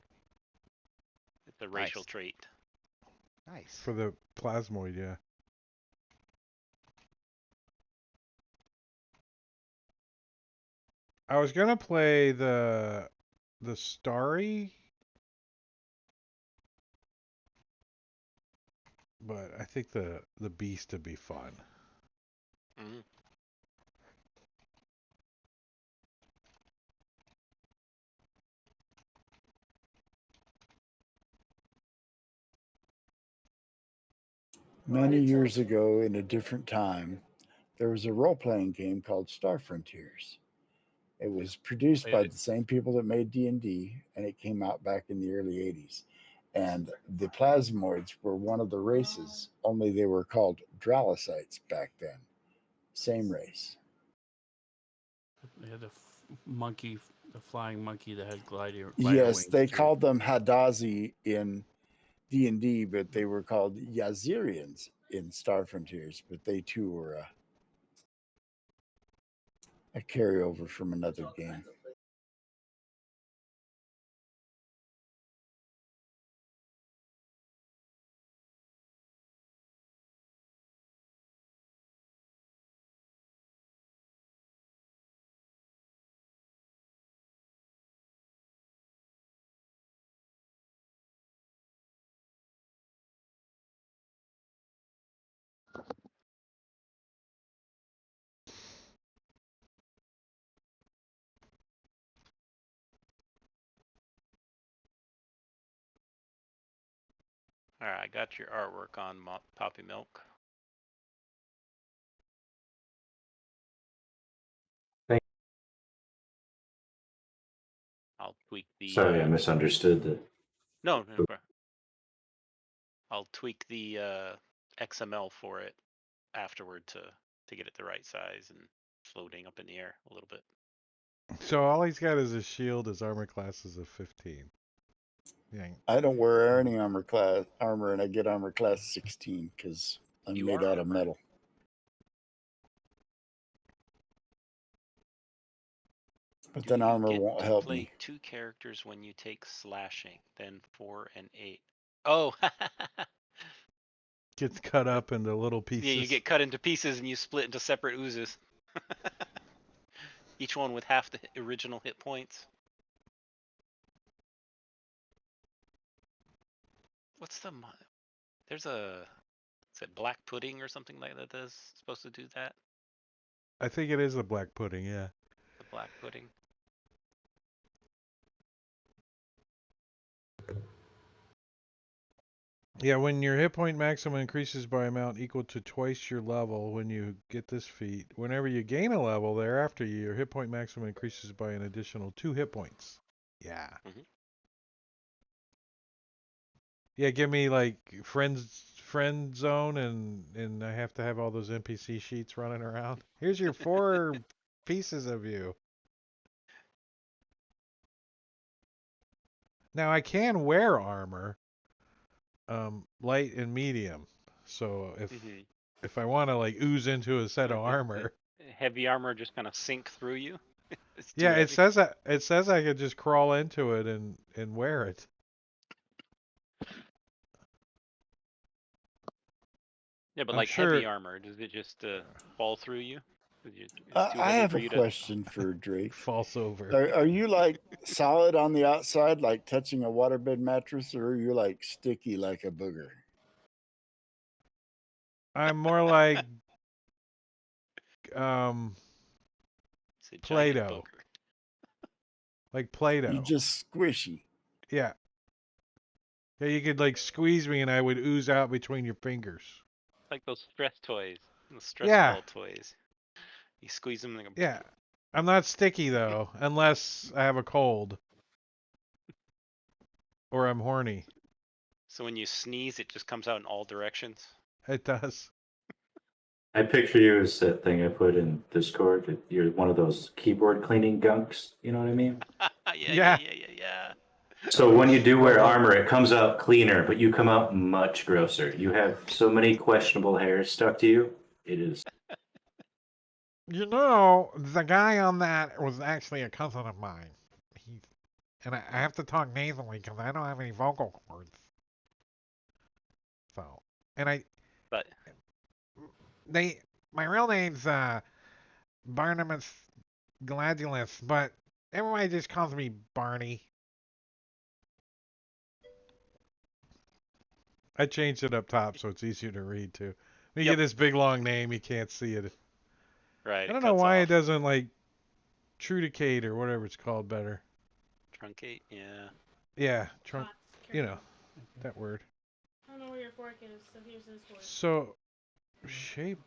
It's a racial Nice. trait. Nice. For the plasmoid, yeah. I was gonna play the starry, but I think the beast would be fun. Mm. Many years ago, in a different time, there was a role playing game called Star Frontiers. It was produced by the same people that made D&D, and it came out back in the early 80s. And the plasmoids were one of the races, only they were called Dralocytes back then. Same race. They had the monkey, the flying monkey that had glider Yes, wings. they too. called them Hadazi in D&D, but they were called Yazirians in Star Frontiers. But they too were a carryover from another game. All right, I got your artwork on Poppy Milk. I'll tweak the. Sorry, I misunderstood that. No. I'll tweak the XML for it afterward to get it the right size and floating up in the air a little bit. So all he's got is a shield. His armor class is a 15. Yeah. I don't wear any armor, and I get armor class 16 because I'm You made are out of armor. metal. But then armor get won't to help play me. 2 characters when you take slashing, then 4 and 8. Oh, Gets cut up into little pieces. yeah, you get cut into pieces and you split into separate oozes. Each one with half the original hit points. What's the there's a is it black pudding or something like that that's supposed to do that? I think it is the black pudding, yeah. The black pudding. Yeah, when your hit point maximum increases by amount equal to twice your level when you get this feat, whenever you gain a level thereafter, your hit point maximum increases by an additional 2 hit points. Yeah. Mhm. Yeah, give me like friend zone and I have to have all those NPC sheets running around. Here's your 4 pieces of you. Now I can wear armor, light and medium. So if I want to like ooze into a set of armor, Heavy armor just kind of sink through you. It's too yeah, heavy. it says I could just crawl into it and wear it. Yeah, but I'm like sure heavy armor, does it just fall through you? It's too I heavy have for a you to. question for Drake. falls over. Are you like solid on the outside, like touching a waterbed mattress, or are you like sticky like a booger? I'm more like um It's a giant Play-Doh. booger. Like Play-Doh. You just squishy. Yeah. Yeah, you could like squeeze me and I would ooze out between your fingers. It's like those stress toys, the stress Yeah. ball toys. You squeeze them and they go. Yeah. I'm not sticky though, unless I have a cold. Or I'm horny. So when you sneeze, it just comes out in all directions. It does. I picture you as that thing I put in Discord. You're one of those keyboard cleaning gunks. You know what I mean? Yeah. Yeah. So when you do wear Well, armor, it comes out cleaner, but you come out much grosser. You have so many questionable hairs stuck to you. It is. you know, the guy on that was actually a cousin of mine. And I have to talk nasally because I don't have any vocal cords. So, and But my real name's Barnabas Gladulus, but everybody just calls me Barney. I changed it up top so it's easier to read too. When you Yep. get this big long name, you can't see it. right, I it don't know cuts why off. it doesn't like trudicate or whatever it's called better. Truncate, yeah. Yeah, Hot, you know, careful. that word. I don't know where your fork is, so here's this fork. So, shape.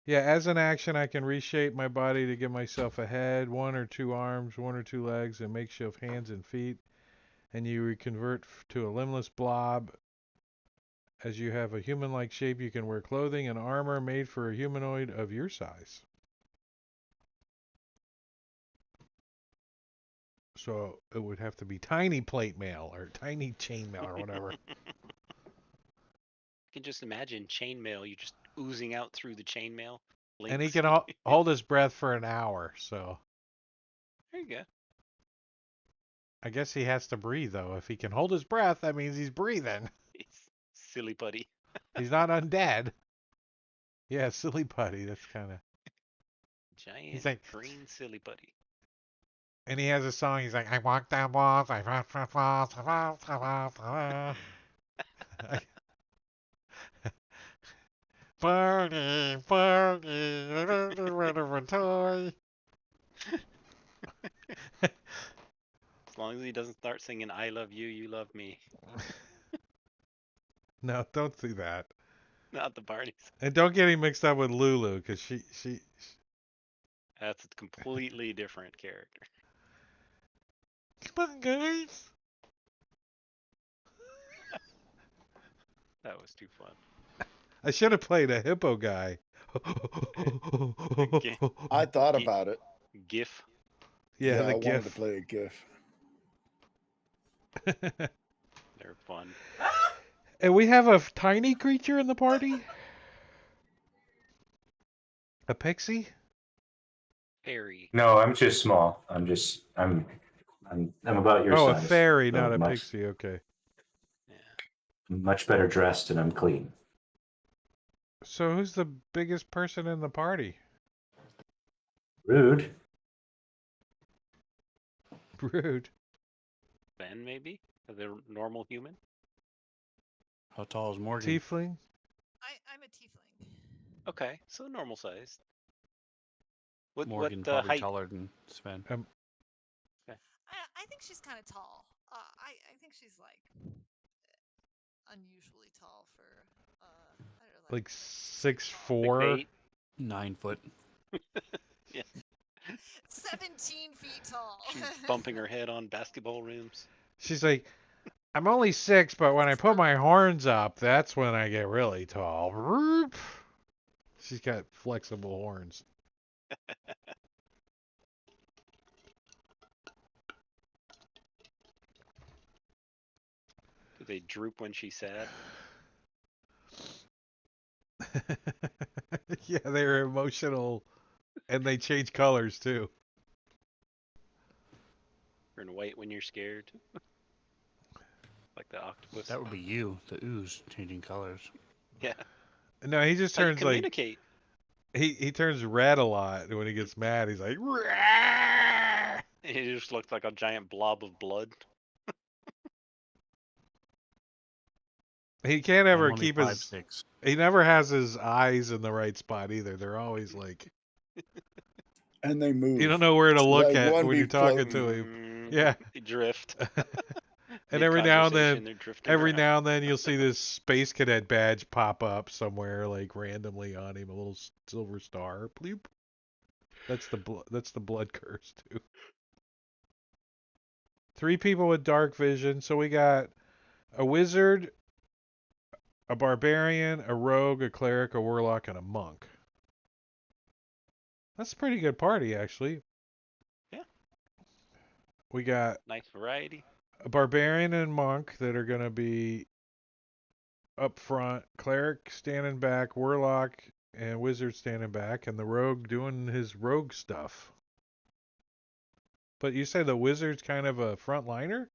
Yeah, as an action, I can reshape my body to give myself a head, 1 or 2 arms, 1 or 2 legs, and makeshift hands and feet. And you reconvert to a limbless blob. As you have a human-like shape, you can wear clothing and armor made for a humanoid of your size. So it would have to be tiny plate mail or tiny chain mail or whatever. I can just imagine chainmail, you just oozing out through the chainmail And he links. can hold his breath for an hour, so There you go. I guess he has to breathe, though. If he can hold his breath, that means he's breathing. It's silly putty. He's not undead. Yeah, silly putty. That's kind of. Giant like, green silly putty. and he has a song. He's like, I walk down walls, I walk walls, Barney, Barney, whatever toy. As long as he doesn't start singing "I love you, you love me," No, don't do that. not the Barneys. And don't get him mixed up with Lulu, because she. That's a completely different character. Come on, guys. That was too fun. I should have played a hippo guy. I thought about it. GIF. Yeah, the I wanted to GIF. play a GIF. They're fun. And we have a tiny creature in the party. A pixie. Fairy. No, I'm just small. I'm about your Oh, a size. fairy, so not a much, pixie. Okay. Yeah. much better dressed, and I'm clean. So who's the biggest person in the party? Rude. Rude. Ben, maybe? The normal human? How tall is Morgan? Tiefling. I'm a tiefling. Okay, so normal size. What Morgan the probably height? taller than Sven. I think she's kind of tall. I think she's like unusually tall for I don't know, Like super tall. 6'4". 6'8"? 9 foot. Yeah. 17 feet tall. She's bumping her head on basketball rims. She's like, I'm only 6, but when I put my horns up, that's when I get really tall. Roop. She's got flexible horns. Do they droop when she's sad? Yeah, they're emotional, and they change colors too. Turn white when you're scared? Like the octopus? That would be you, the ooze, changing colors. Yeah. No, he just How you turns like communicate? he turns red a lot when he gets mad. He's like, "Rah!" It just looks like a giant blob of blood. He can't I'm ever only keep 5'6". He never has his eyes in the right spot either. They're always like, And they move. you don't know where to It's look like at one when you're big talking floating. to him. Yeah. They drift. And every now and Mid-conversation, then, they're drifting every around. now and then, you'll see this space cadet badge pop up somewhere, like randomly on him, a little silver star. Bloop. That's the blood curse too. 3 people with dark vision. So we got a wizard, a barbarian, a rogue, a cleric, a warlock, and a monk. That's a pretty good party, actually. Yeah. We got Nice variety. a barbarian and monk that are going to be up front, cleric standing back, warlock and wizard standing back, and the rogue doing his rogue stuff. But you say the wizard's kind of a frontliner?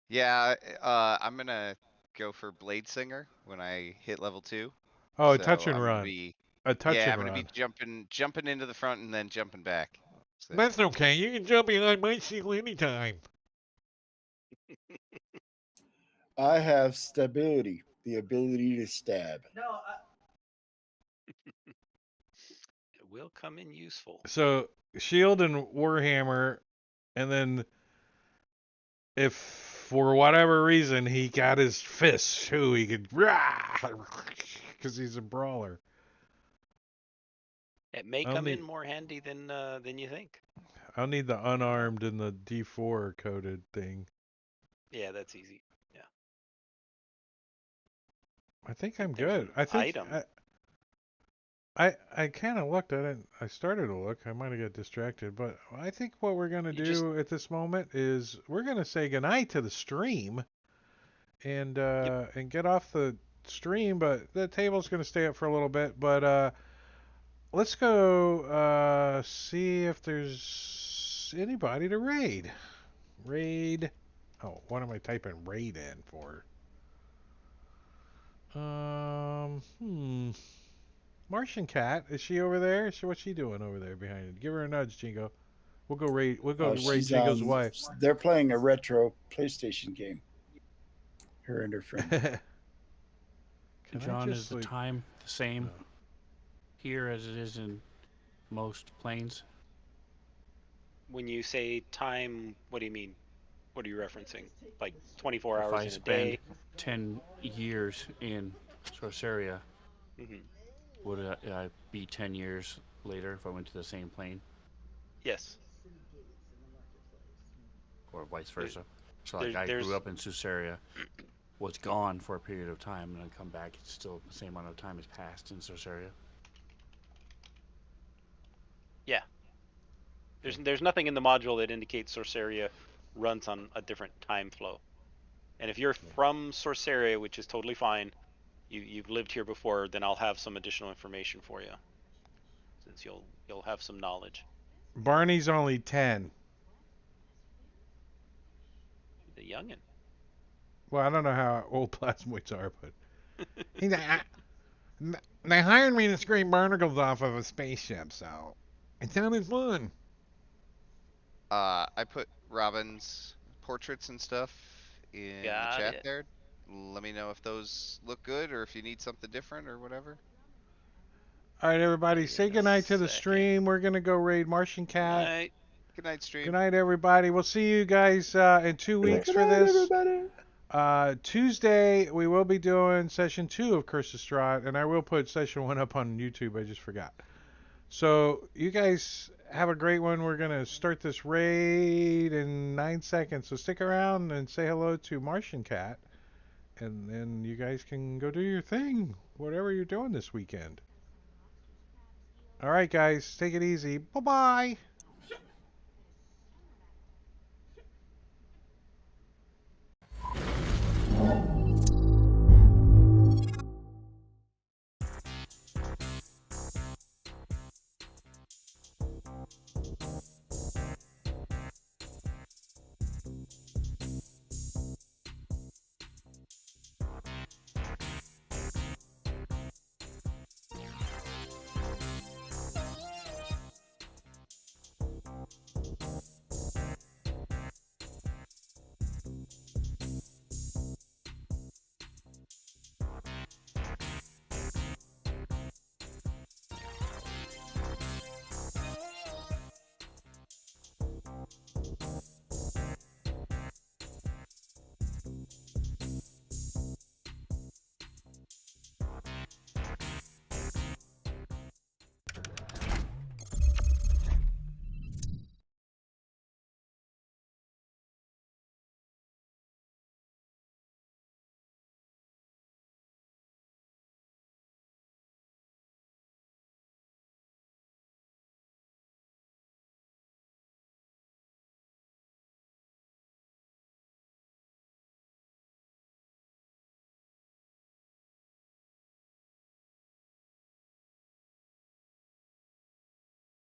Yeah, I'm gonna go for Blade Singer when I hit level 2. Oh, a So touch and I'm gonna run. be A touch yeah, and I'm gonna be run. jumping into the front and then jumping back. So That's okay. You can jump behind my shield anytime. I have stability, the ability to stab. It will come in useful. So, shield and warhammer, and then if for whatever reason he got his fists too, he could because he's a brawler. It may I'll come in need more handy than you think. I'll need the unarmed and the D4 coded thing. Yeah, that's easy. Yeah. I think think I'm there's good. an I think item. I kind of looked at it. I started to look. I might have got distracted, but I think what we're gonna You just do at this moment is we're gonna say goodnight to the stream and Yep. get off the stream. But the table's gonna stay up for a little bit. But let's go see if there's anybody to raid. Raid. Oh, what am I typing raid in for? Martian cat, is she over there? What's she doing over there behind it? Give her a nudge, Jingo. We'll go raid. We'll go raid She's Jingo's on. wife. They're playing a retro PlayStation game. Her and her friend. Can I John, just is the like? time the same No. here as it is in most planes? When you say time, what do you mean? What are you referencing? Like 24 If hours I in a spend day? 10 years in Sorceria, Hmm. would I be 10 years later if I went to the same plane, Yes. or vice There, versa? So, like, I grew there's up in Sorceria, was gone for a period of time, and then come back, it's still the same amount of time has passed in Sorceria. yeah. Okay. There's nothing in the module that indicates Sorceria runs on a different time flow. And if you're Okay. from Sorceria, which is totally fine, you've lived here before, then I'll have some additional information for you, since you'll have some knowledge. Barney's only 10. The youngin. Well, I don't know how old plasmoids are, but he's like, they hired me to scrape barnacles off of a spaceship, so it sounded fun. I put Robin's portraits and stuff in the Got chat it. there. Let me know if those look good or if you need something different or whatever. All right, See everybody, you say in a goodnight to the second. stream. We're gonna go raid Martian Good Cat. night. Good night, Good stream. night, everybody. We'll see you guys in 2 weeks Good for night, this. everybody. Tuesday, we will be doing session 2 of Curse of Strahd, and I will put session 1 up on YouTube. I just forgot. So, you guys have a great one. We're going to start this raid in 9 seconds. So, stick around and say hello to Martian Cat, and then you guys can go do your thing, whatever you're doing this weekend. All right, guys, take it easy. Bye bye.